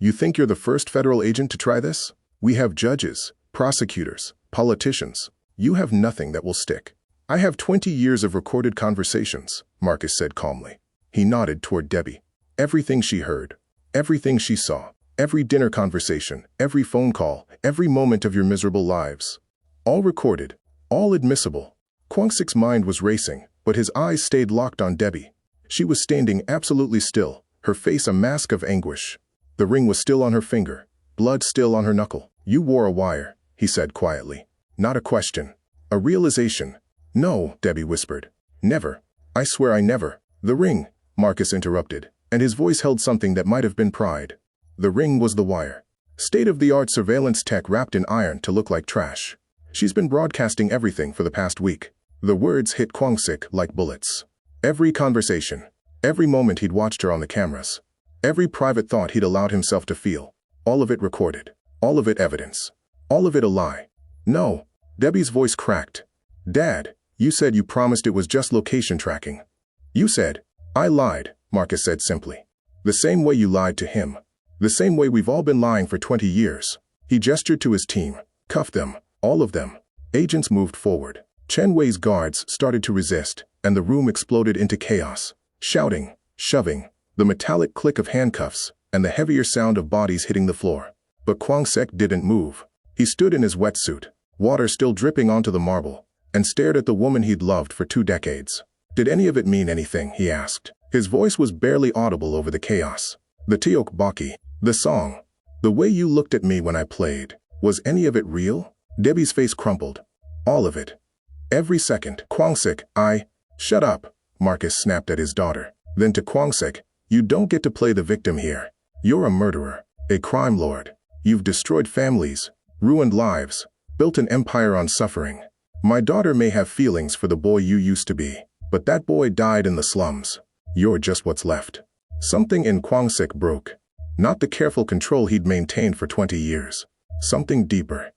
"You think you're the first federal agent to try this? We have judges, prosecutors, politicians. You have nothing that will stick." "I have 20 years of recorded conversations," Marcus said calmly. He nodded toward Debbie. "Everything she heard, everything she saw, every dinner conversation, every phone call, every moment of your miserable lives. All recorded, all admissible." Kwang-Sik's mind was racing, but his eyes stayed locked on Debbie. She was standing absolutely still, her face a mask of anguish. The ring was still on her finger, blood still on her knuckle. "You wore a wire," he said quietly. Not a question. A realization. "No," Debbie whispered. "Never. I swear I never." "The ring," Marcus interrupted, and his voice held something that might have been pride. The ring was the wire. State-of-the-art surveillance tech wrapped in iron to look like trash. "She's been broadcasting everything for the past week." The words hit Kwang-Sik like bullets. Every conversation, every moment he'd watched her on the cameras, every private thought he'd allowed himself to feel, all of it recorded, all of it evidence, all of it a lie. "No." Debbie's voice cracked. "Dad, you said you promised it was just location tracking." "You said." "I lied," Marcus said simply. "The same way you lied to him. The same way we've all been lying for 20 years. He gestured to his team. "Cuff them, all of them." Agents moved forward. Chen Wei's guards started to resist, and the room exploded into chaos. Shouting, shoving, the metallic click of handcuffs, and the heavier sound of bodies hitting the floor. But Kwang-Sik didn't move. He stood in his wetsuit, water still dripping onto the marble, and stared at the woman he'd loved for 2 decades. "Did any of it mean anything?" he asked. His voice was barely audible over the chaos. "The Teokbokki, the song, the way you looked at me when I played, was any of it real?" Debbie's face crumpled. "All of it. Every second." "Kwang-Sik, Shut up," Marcus snapped at his daughter. Then to Kwang-Sik, "You don't get to play the victim here. You're a murderer, a crime lord. You've destroyed families, ruined lives, built an empire on suffering. My daughter may have feelings for the boy you used to be, but that boy died in the slums. You're just what's left." Something in Kwang-Sik broke. Not the careful control he'd maintained for 20 years. Something deeper.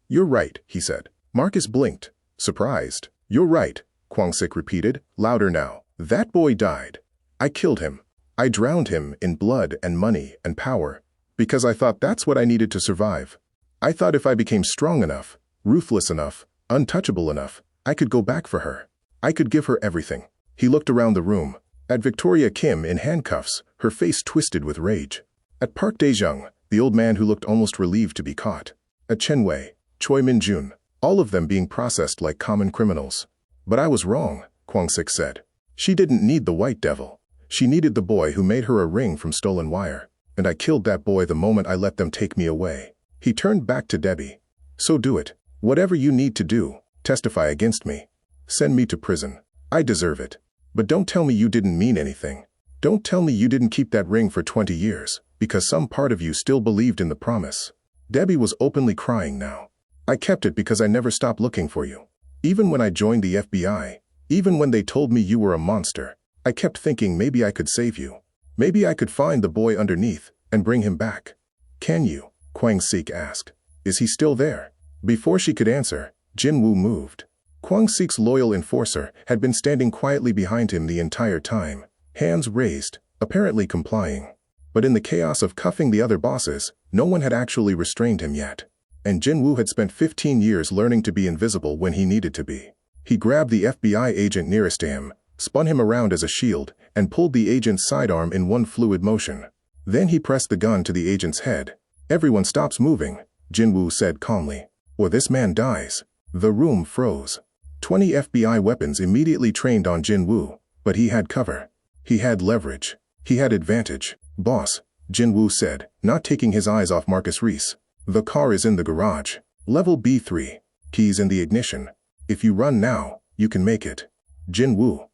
"You're right," he said. Marcus blinked, surprised. "You're right," Kwang-Sik repeated, louder now. "That boy died. I killed him. I drowned him in blood and money and power, because I thought that's what I needed to survive. I thought if I became strong enough, ruthless enough, untouchable enough, I could go back for her. I could give her everything." He looked around the room, at Victoria Kim in handcuffs, her face twisted with rage. At Park Dae-jung, the old man who looked almost relieved to be caught. At Chen Wei, Choi Min-jun, all of them being processed like common criminals. "But I was wrong," Kwang-Sik said. "She didn't need the white devil. She needed the boy who made her a ring from stolen wire. And I killed that boy the moment I let them take me away." He turned back to Debbie. "So do it. Whatever you need to do, testify against me. Send me to prison. I deserve it. But don't tell me you didn't mean anything. Don't tell me you didn't keep that ring for 20 years, because some part of you still believed in the promise." Debbie was openly crying now. "I kept it because I never stopped looking for you. Even when I joined the FBI, even when they told me you were a monster, I kept thinking maybe I could save you. Maybe I could find the boy underneath and bring him back." "Can you?" Kwang-Sik asked. "Is he still there?" Before she could answer, Jin-woo moved. Kwang-Sik's loyal enforcer had been standing quietly behind him the entire time, hands raised, apparently complying. But in the chaos of cuffing the other bosses, no one had actually restrained him yet. And Jin-woo had spent 15 years learning to be invisible when he needed to be. He grabbed the FBI agent nearest to him, spun him around as a shield, and pulled the agent's sidearm in one fluid motion. Then he pressed the gun to the agent's head. "Everyone stops moving," Jin-woo said calmly, "or this man dies." The room froze. 20 FBI weapons immediately trained on Jin-woo, but he had cover. He had leverage. He had advantage. "Boss," Jin-woo said, not taking his eyes off Marcus Reese. "The car is in the garage. Level B3. Keys in the ignition. If you run now, you can make it." "Jin-woo,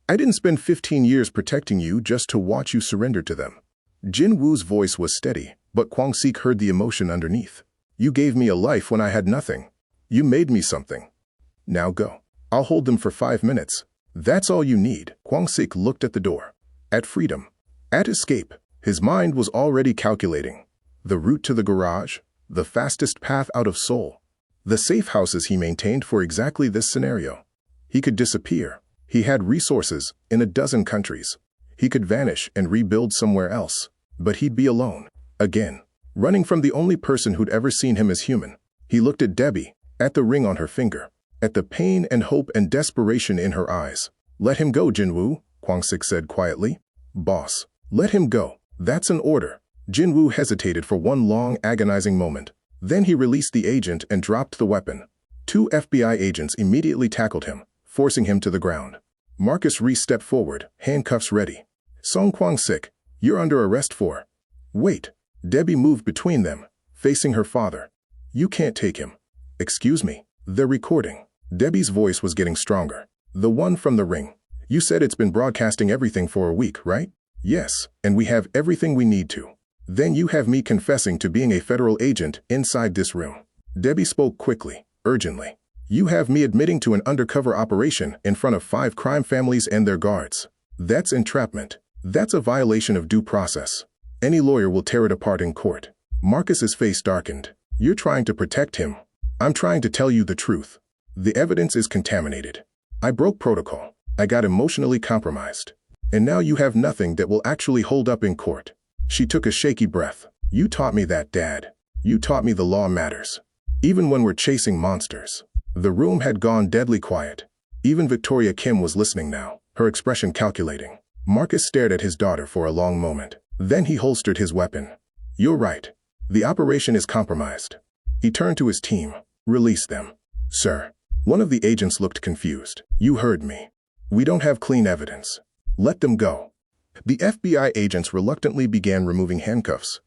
I didn't spend 15 years protecting you just to watch you surrender to them." Jin-woo's voice was steady, but Kwang-Sik heard the emotion underneath. "You gave me a life when I had nothing. You made me something. Now go. I'll hold them for 5 minutes. That's all you need." Kwang-Sik looked at the door. At freedom. At escape. His mind was already calculating. The route to the garage. The fastest path out of Seoul. The safe houses he maintained for exactly this scenario. He could disappear. He had resources in a dozen countries. He could vanish and rebuild somewhere else. But he'd be alone. Again. Running from the only person who'd ever seen him as human. He looked at Debbie, at the ring on her finger, at the pain and hope and desperation in her eyes. "Let him go, Jin-woo," Kwang-Sik said quietly. "Boss, let him go. That's an order." Jin-woo hesitated for one long, agonizing moment. Then he released the agent and dropped the weapon. 2 FBI agents immediately tackled him, forcing him to the ground. Marcus Reese stepped forward, handcuffs ready. "Song Kwang-Sik, you're under arrest for—" "Wait." Debbie moved between them, facing her father. You can't take him. Excuse me. The recording. Debbie's voice was getting stronger. The one from the ring. You said it's been broadcasting everything for a week, right? Yes, and we have everything we need to. Then you have me confessing to being a federal agent inside this room. Debbie spoke quickly, urgently. You have me admitting to an undercover operation in front of 5 crime families and their guards. That's entrapment. That's a violation of due process. Any lawyer will tear it apart in court. Marcus's face darkened. You're trying to protect him. I'm trying to tell you the truth. The evidence is contaminated. I broke protocol. I got emotionally compromised. And now you have nothing that will actually hold up in court. She took a shaky breath. You taught me that, Dad. You taught me the law matters. Even when we're chasing monsters. The room had gone deadly quiet. Even Victoria Kim was listening now, her expression calculating. Marcus stared at his daughter for a long moment. Then he holstered his weapon. You're right. The operation is compromised. He turned to his team. Release them. Sir. One of the agents looked confused. You heard me. We don't have clean evidence. Let them go. The FBI agents reluctantly began removing handcuffs.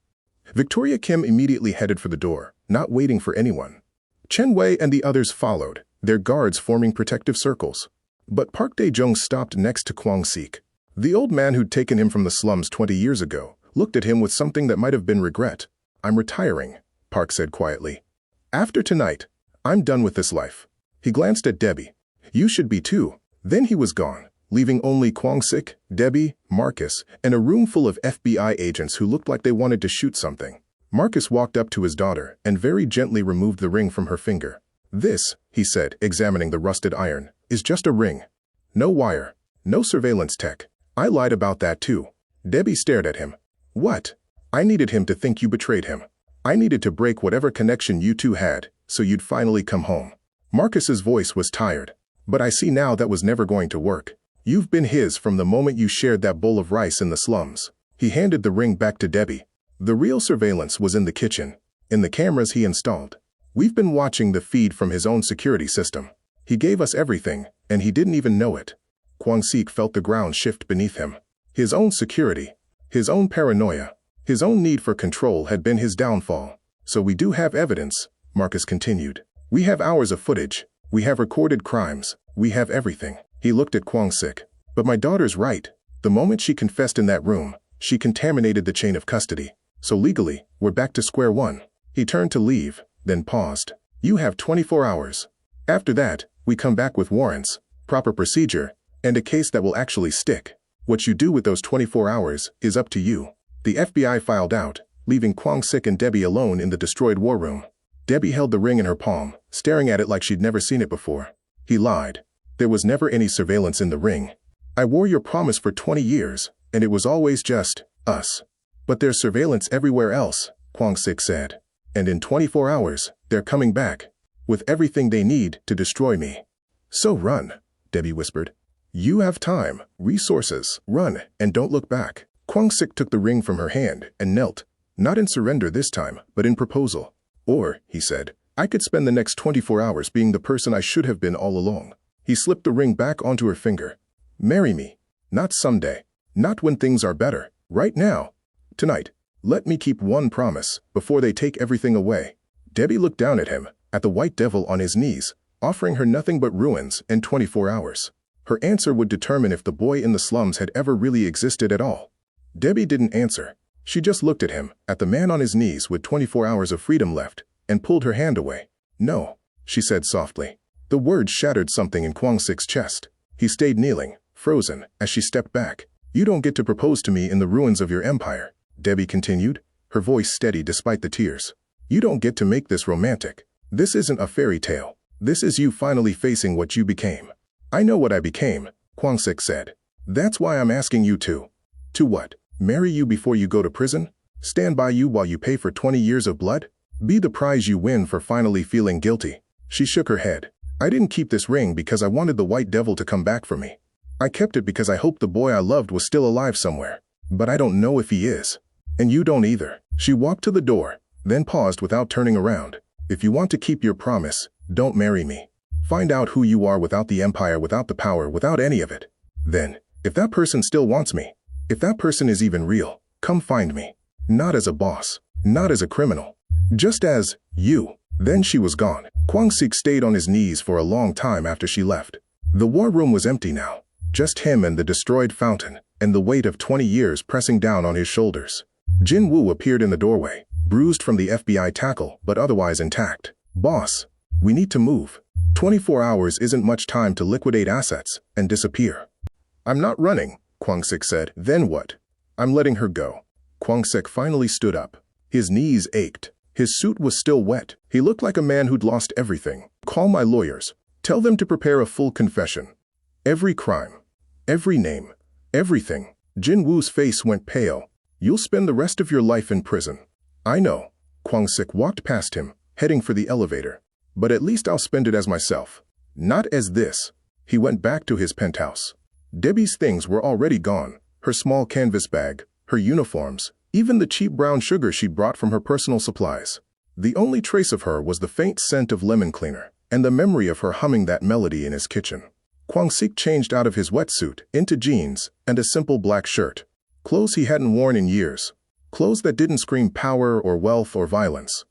Victoria Kim immediately headed for the door, not waiting for anyone. Chen Wei and the others followed, their guards forming protective circles. But Park Dae-jung stopped next to Kwang-Sik. The old man who'd taken him from the slums 20 years ago looked at him with something that might have been regret. I'm retiring, Park said quietly. After tonight, I'm done with this life. He glanced at Debbie. You should be too. Then he was gone, leaving only Kwang-Sik, Debbie, Marcus, and a room full of FBI agents who looked like they wanted to shoot something. Marcus walked up to his daughter and very gently removed the ring from her finger. This, he said, examining the rusted iron, is just a ring. No wire. No surveillance tech. I lied about that too. Debbie stared at him. What? I needed him to think you betrayed him. I needed to break whatever connection you two had, so you'd finally come home. Marcus's voice was tired. But I see now that was never going to work. You've been his from the moment you shared that bowl of rice in the slums. He handed the ring back to Debbie. The real surveillance was in the kitchen, in the cameras he installed. We've been watching the feed from his own security system. He gave us everything, and he didn't even know it. Kwang-Sik felt the ground shift beneath him. His own security, his own paranoia, his own need for control had been his downfall. So we do have evidence, Marcus continued. We have hours of footage. We have recorded crimes. We have everything. He looked at Kwang-Sik. But my daughter's right. The moment she confessed in that room, she contaminated the chain of custody. So legally, we're back to square one. He turned to leave, then paused. You have 24 hours. After that, we come back with warrants, proper procedure, and a case that will actually stick. What you do with those 24 hours is up to you. The FBI filed out, leaving Kwang-Sik and Debbie alone in the destroyed war room. Debbie held the ring in her palm, staring at it like she'd never seen it before. He lied. There was never any surveillance in the ring. I wore your promise for 20 years, and it was always just us. But there's surveillance everywhere else, Kwang-Sik said. And in 24 hours, they're coming back, with everything they need to destroy me. So run, Debbie whispered. You have time, resources, run, and don't look back. Kwang-Sik took the ring from her hand and knelt, not in surrender this time, but in proposal. Or, he said, I could spend the next 24 hours being the person I should have been all along. He slipped the ring back onto her finger. Marry me. Not someday. Not when things are better. Right now. Tonight. Let me keep one promise before they take everything away. Debbie looked down at him, at the white devil on his knees, offering her nothing but ruins in 24 hours. Her answer would determine if the boy in the slums had ever really existed at all. Debbie didn't answer. She just looked at him, at the man on his knees with 24 hours of freedom left, and pulled her hand away. No, she said softly. The words shattered something in Kwang-Sik's chest. He stayed kneeling, frozen, as she stepped back. You don't get to propose to me in the ruins of your empire, Debbie continued, her voice steady despite the tears. You don't get to make this romantic. This isn't a fairy tale. This is you finally facing what you became. I know what I became, Kwang-Sik said. That's why I'm asking you to. To what? Marry you before you go to prison? Stand by you while you pay for 20 years of blood? Be the prize you win for finally feeling guilty? She shook her head. I didn't keep this ring because I wanted the white devil to come back for me. I kept it because I hoped the boy I loved was still alive somewhere. But I don't know if he is. And you don't either. She walked to the door, then paused without turning around. If you want to keep your promise, don't marry me. Find out who you are without the empire, without the power, without any of it. Then, if that person still wants me, if that person is even real, come find me. Not as a boss, Not as a criminal. Just as you. Then she was gone. Kwang-Sik stayed on his knees for a long time after she left. The war room was empty now. Just him and the destroyed fountain, and the weight of 20 years pressing down on his shoulders. Jin Woo appeared in the doorway, bruised from the FBI tackle, but otherwise intact. Boss, we need to move. 24 hours isn't much time to liquidate assets and disappear. I'm not running, Kwang-Sik said. Then what? I'm letting her go. Kwang-Sik finally stood up. His knees ached. His suit was still wet. He looked like a man who'd lost everything. Call my lawyers. Tell them to prepare a full confession. Every crime. Every name. Everything. Jin Woo's face went pale. You'll spend the rest of your life in prison. I know. Kwang-Sik walked past him, heading for the elevator. But at least I'll spend it as myself. Not as this. He went back to his penthouse. Debbie's things were already gone. Her small canvas bag, her uniforms, even the cheap brown sugar she'd brought from her personal supplies. The only trace of her was the faint scent of lemon cleaner, and the memory of her humming that melody in his kitchen. Kwang-Sik changed out of his wetsuit into jeans and a simple black shirt. Clothes he hadn't worn in years. Clothes that didn't scream power or wealth or violence.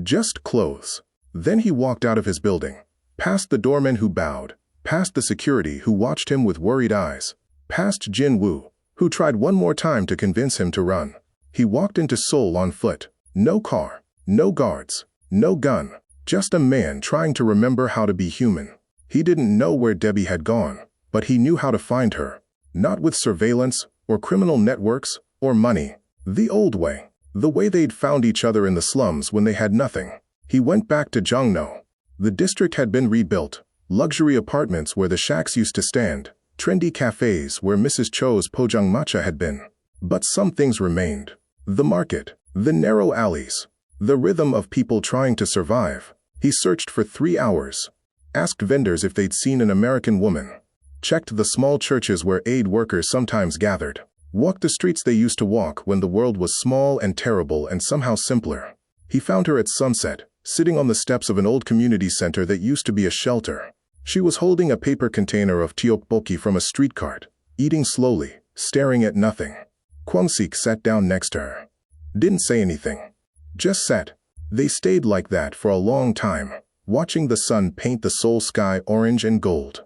Just clothes. Then he walked out of his building, past the doorman who bowed, past the security who watched him with worried eyes, past Jin Woo, who tried one more time to convince him to run. He walked into Seoul on foot. No car, no guards, no gun, just a man trying to remember how to be human. He didn't know where Debbie had gone, but he knew how to find her. Not with surveillance, or criminal networks, or money. The old way. The way they'd found each other in the slums when they had nothing. He went back to Jongno. The district had been rebuilt. Luxury apartments where the shacks used to stand. Trendy cafes where Mrs. Cho's Pojang matcha had been. But some things remained. The market. The narrow alleys. The rhythm of people trying to survive. He searched for 3 hours. Asked vendors if they'd seen an American woman. Checked the small churches where aid workers sometimes gathered. Walked the streets they used to walk when the world was small and terrible and somehow simpler. He found her at sunset, sitting on the steps of an old community center that used to be a shelter. She was holding a paper container of tteokbokki from a street cart, eating slowly, staring at nothing. Kwang-Sik sat down next to her. Didn't say anything. Just sat. They stayed like that for a long time, watching the sun paint the Seoul sky orange and gold.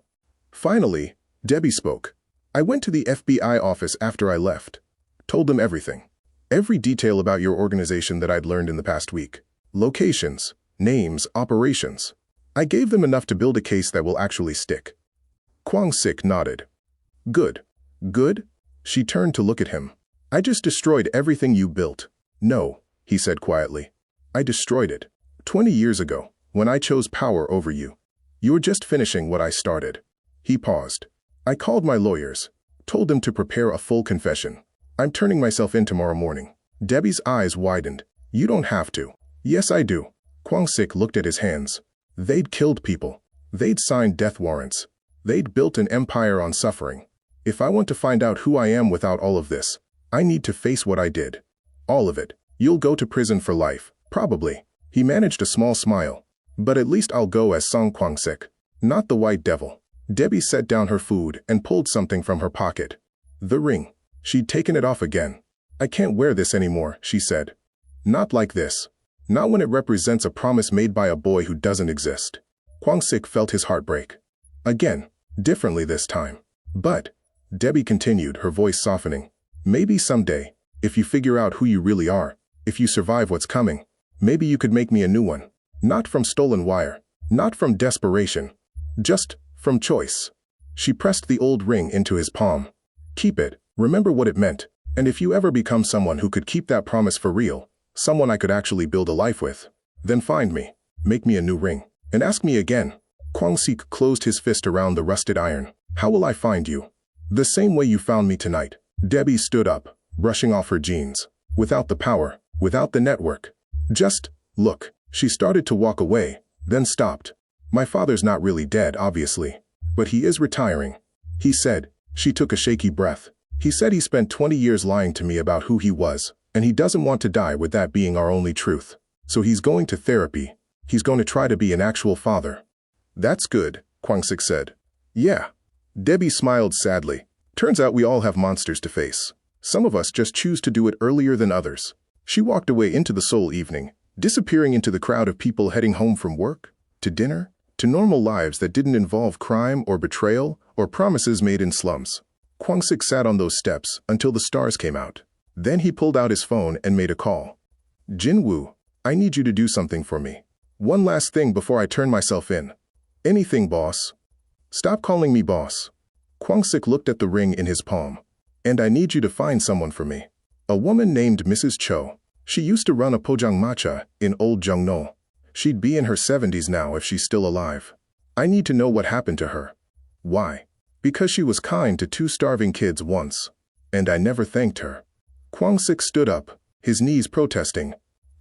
Finally, Debbie spoke. I went to the FBI office after I left. Told them everything. Every detail about your organization that I'd learned in the past week. Locations, names, operations. I gave them enough to build a case that will actually stick. Kwang-Sik nodded. Good. Good? She turned to look at him. I just destroyed everything you built. No, he said quietly. I destroyed it. 20 years ago, when I chose power over you. You were just finishing what I started. He paused. I called my lawyers, told them to prepare a full confession. I'm turning myself in tomorrow morning. Debbie's eyes widened. You don't have to. Yes, I do. Kwang-Sik looked at his hands. They'd killed people. They'd signed death warrants. They'd built an empire on suffering. If I want to find out who I am without all of this, I need to face what I did. All of it. You'll go to prison for life, probably. He managed a small smile. But at least I'll go as Song Kwang-Sik, not the white devil. Debbie set down her food and pulled something from her pocket. The ring. She'd taken it off again. I can't wear this anymore, she said. Not like this. Not when it represents a promise made by a boy who doesn't exist. Kwang-Sik felt his heart break. Again, differently this time. But, Debbie continued, her voice softening, maybe someday, if you figure out who you really are, if you survive what's coming, maybe you could make me a new one. Not from stolen wire. Not from desperation. Just from choice. She pressed the old ring into his palm. Keep it. Remember what it meant. And if you ever become someone who could keep that promise for real, someone I could actually build a life with, then find me, make me a new ring, and ask me again. Kwang-Sik closed his fist around the rusted iron. How will I find you? The same way you found me tonight. Debbie stood up, brushing off her jeans. Without the power, without the network. Just, look. She started to walk away, then stopped. My father's not really dead, obviously. But he is retiring. He said. She took a shaky breath. He said he spent 20 years lying to me about who he was, and he doesn't want to die with that being our only truth. So he's going to therapy. He's going to try to be an actual father. That's good, Kwang-Sik said. Yeah. Debbie smiled sadly. Turns out we all have monsters to face. Some of us just choose to do it earlier than others. She walked away into the Seoul evening, disappearing into the crowd of people heading home from work, to dinner, to normal lives that didn't involve crime or betrayal or promises made in slums. Kwang-Sik sat on those steps until the stars came out. Then he pulled out his phone and made a call. "Jin-woo, I need you to do something for me. One last thing before I turn myself in." "Anything, boss." "Stop calling me boss." Kwang-Sik looked at the ring in his palm. "And I need you to find someone for me. A woman named Mrs. Cho. She used to run a pojangmacha in Old Jungno. She'd be in her 70s now if she's still alive. I need to know what happened to her." "Why?" "Because she was kind to 2 starving kids once. And I never thanked her." Kwang-Sik stood up, his knees protesting.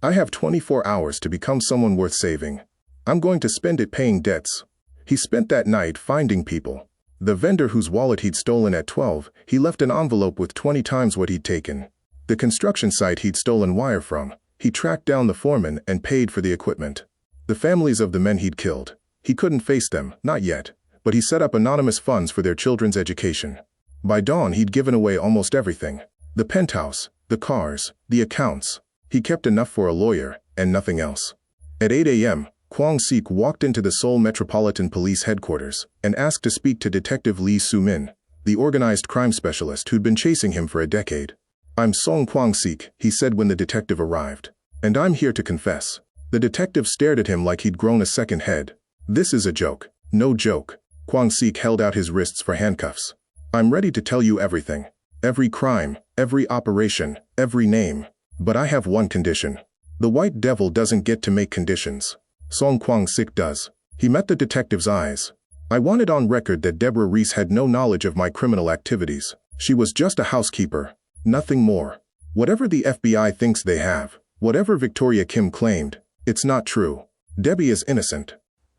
"I have 24 hours to become someone worth saving. I'm going to spend it paying debts." He spent that night finding people. The vendor whose wallet he'd stolen at 12, he left an envelope with 20 times what he'd taken. The construction site he'd stolen wire from, he tracked down the foreman and paid for the equipment. The families of the men he'd killed, he couldn't face them, not yet, but he set up anonymous funds for their children's education. By dawn he'd given away almost everything. The penthouse, the cars, the accounts. He kept enough for a lawyer, and nothing else. At 8 a.m., Kwang-Sik walked into the Seoul Metropolitan Police headquarters and asked to speak to Detective Lee Soo-min, the organized crime specialist who'd been chasing him for a decade. "I'm Song Kwang-Sik," he said when the detective arrived. "And I'm here to confess." The detective stared at him like he'd grown a second head. "This is a joke." "No joke." Kwang-Sik held out his wrists for handcuffs. "I'm ready to tell you everything. Every crime, every operation, every name. But I have one condition. The White Devil doesn't get to make conditions. Song Kwang-Sik does." He met the detective's eyes. "I want it on record that Debbie Reese had no knowledge of my criminal activities. She was just a housekeeper. Nothing more. Whatever the FBI thinks they have, whatever Victoria Kim claimed, it's not true. Debbie is innocent."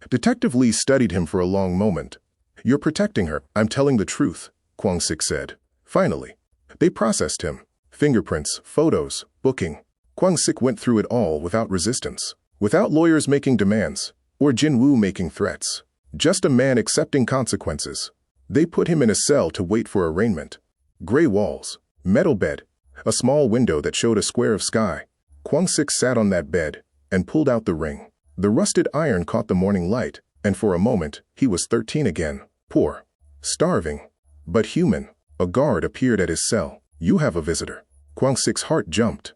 Detective Lee studied him for a long moment. "You're protecting her." "I'm telling the truth," Kwang-Sik said. Finally, they processed him. Fingerprints, photos, booking. Kwang-Sik went through it all without resistance, without lawyers making demands, or Jin-woo making threats. Just a man accepting consequences. They put him in a cell to wait for arraignment. Gray walls, metal bed, a small window that showed a square of sky. Kwang-Sik sat on that bed and pulled out the ring. The rusted iron caught the morning light, and for a moment, he was 13 again. Poor. Starving. But human. A guard appeared at his cell. "You have a visitor." Kwang-Sik's heart jumped.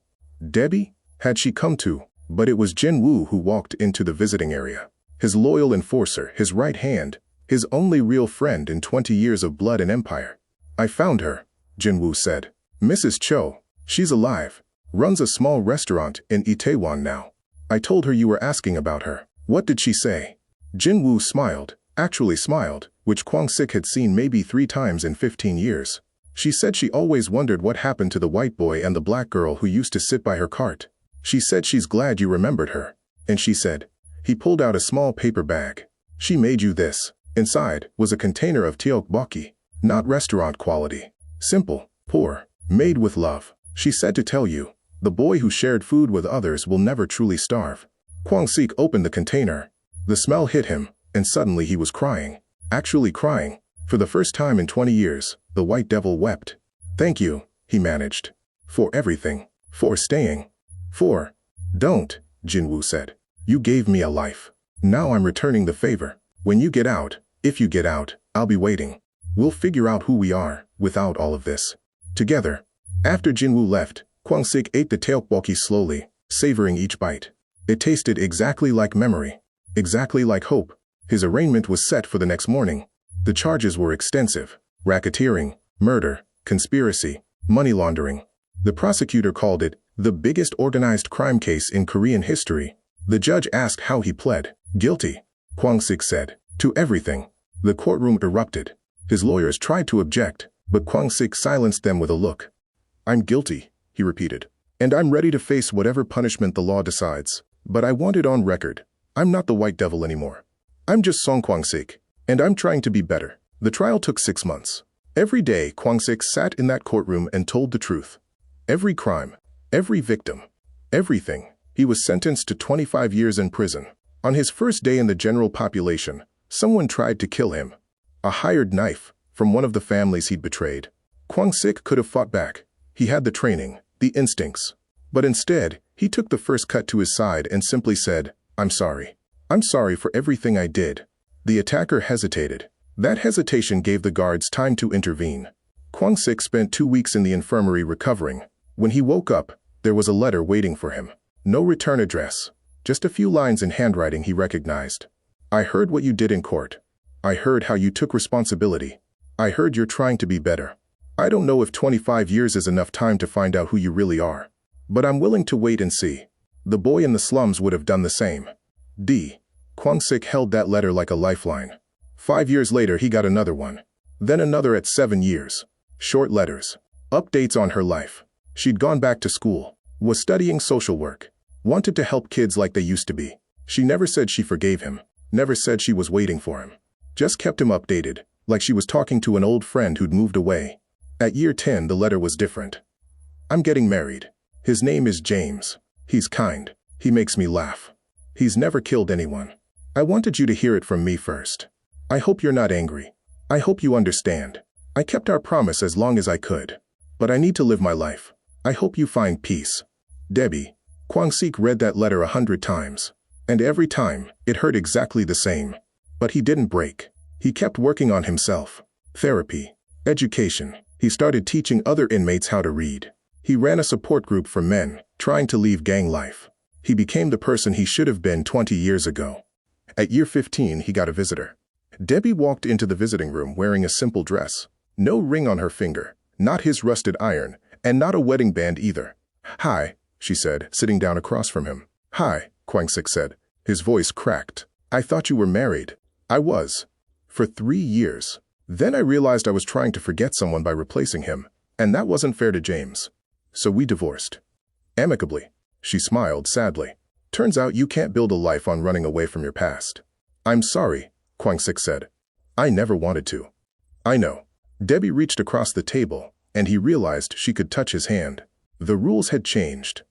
Debbie? Had she come to? But it was Jin-woo who walked into the visiting area. His loyal enforcer, his right hand, his only real friend in 20 years of blood and empire. "I found her," Jin-woo said. "Mrs. Cho. She's alive. Runs a small restaurant in Itaewon now. I told her you were asking about her." "What did she say?" Jin-woo smiled, actually smiled, which Kwang-Sik had seen maybe 3 times in 15 years. "She said she always wondered what happened to the white boy and the black girl who used to sit by her cart. She said she's glad you remembered her. And she said," he pulled out a small paper bag, "she made you this." Inside was a container of tteokbokki, not restaurant quality. Simple, poor, made with love. "She said to tell you, the boy who shared food with others will never truly starve." Kwang-Sik opened the container. The smell hit him, and suddenly he was crying. Actually crying. For the first time in 20 years, the White Devil wept. "Thank you," he managed. "For everything. For staying. For..." "Don't," Jin-woo said. "You gave me a life. Now I'm returning the favor. When you get out, if you get out, I'll be waiting. We'll figure out who we are, without all of this. Together." After Jin-woo left, Kwang-Sik ate the tteokbokki slowly, savoring each bite. It tasted exactly like memory. Exactly like hope. His arraignment was set for the next morning. The charges were extensive. Racketeering, murder, conspiracy, money laundering. The prosecutor called it the biggest organized crime case in Korean history. The judge asked how he pled. "Guilty," Kwang-Sik said. "To everything." The courtroom erupted. His lawyers tried to object, but Kwang-Sik silenced them with a look. "I'm guilty," he repeated. "And I'm ready to face whatever punishment the law decides. But I want it on record. I'm not the White Devil anymore. I'm just Song Kwang-Sik, and I'm trying to be better." The trial took 6 months. Every day, Kwang-Sik sat in that courtroom and told the truth. Every crime, every victim, everything. He was sentenced to 25 years in prison. On his first day in the general population, someone tried to kill him. A hired knife from one of the families he'd betrayed. Kwang-Sik could have fought back. He had the training, the instincts. But instead, he took the first cut to his side and simply said, "I'm sorry. I'm sorry for everything I did." The attacker hesitated. That hesitation gave the guards time to intervene. Kwang-Sik spent 2 weeks in the infirmary recovering. When he woke up, there was a letter waiting for him. No return address. Just a few lines in handwriting he recognized. "I heard what you did in court. I heard how you took responsibility. I heard you're trying to be better. I don't know if 25 years is enough time to find out who you really are. But I'm willing to wait and see." The boy in the slums would have done the same. Kwang-Sik held that letter like a lifeline. 5 years later he got another one. Then another at 7 years. Short letters. Updates on her life. She'd gone back to school. Was studying social work. Wanted to help kids like they used to be. She never said she forgave him. Never said she was waiting for him. Just kept him updated, like she was talking to an old friend who'd moved away. At year 10 the letter was different. "I'm getting married. His name is James. He's kind. He makes me laugh. He's never killed anyone. I wanted you to hear it from me first. I hope you're not angry. I hope you understand. I kept our promise as long as I could. But I need to live my life. I hope you find peace. Debbie." Kwang-Sik read that letter 100 times. And every time, it hurt exactly the same. But he didn't break. He kept working on himself. Therapy. Education. He started teaching other inmates how to read. He ran a support group for men, trying to leave gang life. He became the person he should have been 20 years ago. At year 15, he got a visitor. Debbie walked into the visiting room wearing a simple dress. No ring on her finger, not his rusted iron, and not a wedding band either. "Hi," she said, sitting down across from him. "Hi," Kwang-Sik said. His voice cracked. "I thought you were married." "I was. For 3 years. Then I realized I was trying to forget someone by replacing him, and that wasn't fair to James. So we divorced. Amicably." She smiled sadly. "Turns out you can't build a life on running away from your past." "I'm sorry," Kwang-Sik said. "I never wanted to." "I know." Debbie reached across the table, and he realized she could touch his hand. The rules had changed.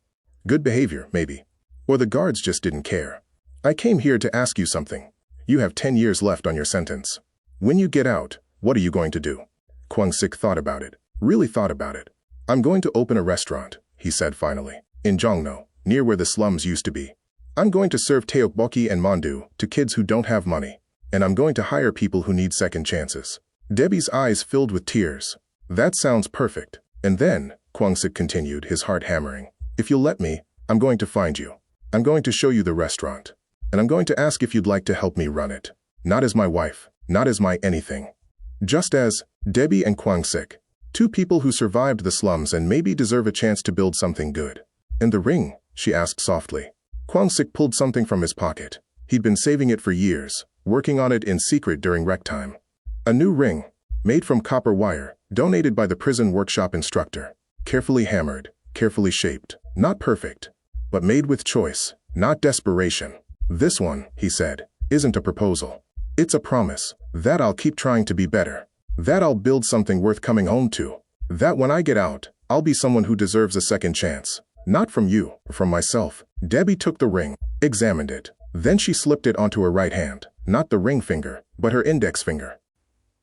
Good behavior, maybe. Or the guards just didn't care. "I came here to ask you something. You have 10 years left on your sentence. When you get out, what are you going to do?" Kwang-Sik thought about it. Really thought about it. "I'm going to open a restaurant," he said finally. "In Jongno, near where the slums used to be. I'm going to serve tteokbokki and mandu to kids who don't have money. And I'm going to hire people who need second chances." Debbie's eyes filled with tears. "That sounds perfect." "And then," Kwang-Sik continued, his heart hammering, "if you'll let me, I'm going to find you. I'm going to show you the restaurant. And I'm going to ask if you'd like to help me run it. Not as my wife, not as my anything. Just as Debbie and Kwang-Sik, 2 people who survived the slums and maybe deserve a chance to build something good." "And the ring?" she asked softly. Kwang-Sik pulled something from his pocket. He'd been saving it for years, working on it in secret during rec time. A new ring, made from copper wire, donated by the prison workshop instructor. Carefully hammered, carefully shaped. Not perfect, but made with choice, not desperation. "This one," he said, "isn't a proposal. It's a promise. That I'll keep trying to be better. That I'll build something worth coming home to. That when I get out, I'll be someone who deserves a second chance. Not from you, from myself." Debbie took the ring, examined it. Then she slipped it onto her right hand, not the ring finger, but her index finger.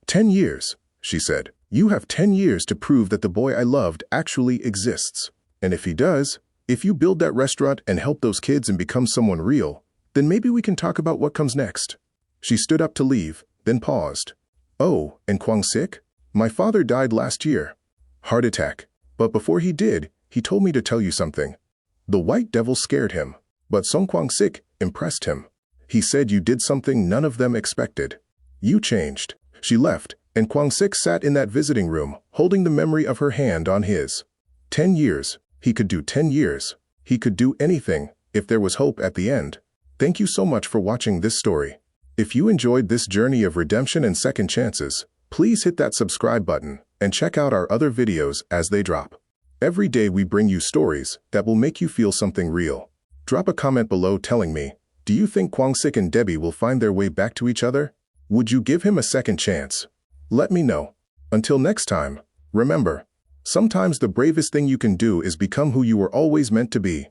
10 years, she said. "You have 10 years to prove that the boy I loved actually exists. And if he does, if you build that restaurant and help those kids and become someone real, then maybe we can talk about what comes next." She stood up to leave, then paused. "Oh, and Kwang-Sik? My father died last year. Heart attack. But before he did, he told me to tell you something. The white devil scared him, but Song Kwang-Sik impressed him. He said you did something none of them expected. You changed." She left, and Kwang-Sik sat in that visiting room, holding the memory of her hand on his. 10 years. He could do 10 years. He could do anything, if there was hope at the end. Thank you so much for watching this story. If you enjoyed this journey of redemption and second chances, please hit that subscribe button and check out our other videos as they drop. Every day we bring you stories that will make you feel something real. Drop a comment below telling me, do you think Kwang-Sik and Debbie will find their way back to each other? Would you give him a second chance? Let me know. Until next time, remember, sometimes the bravest thing you can do is become who you were always meant to be.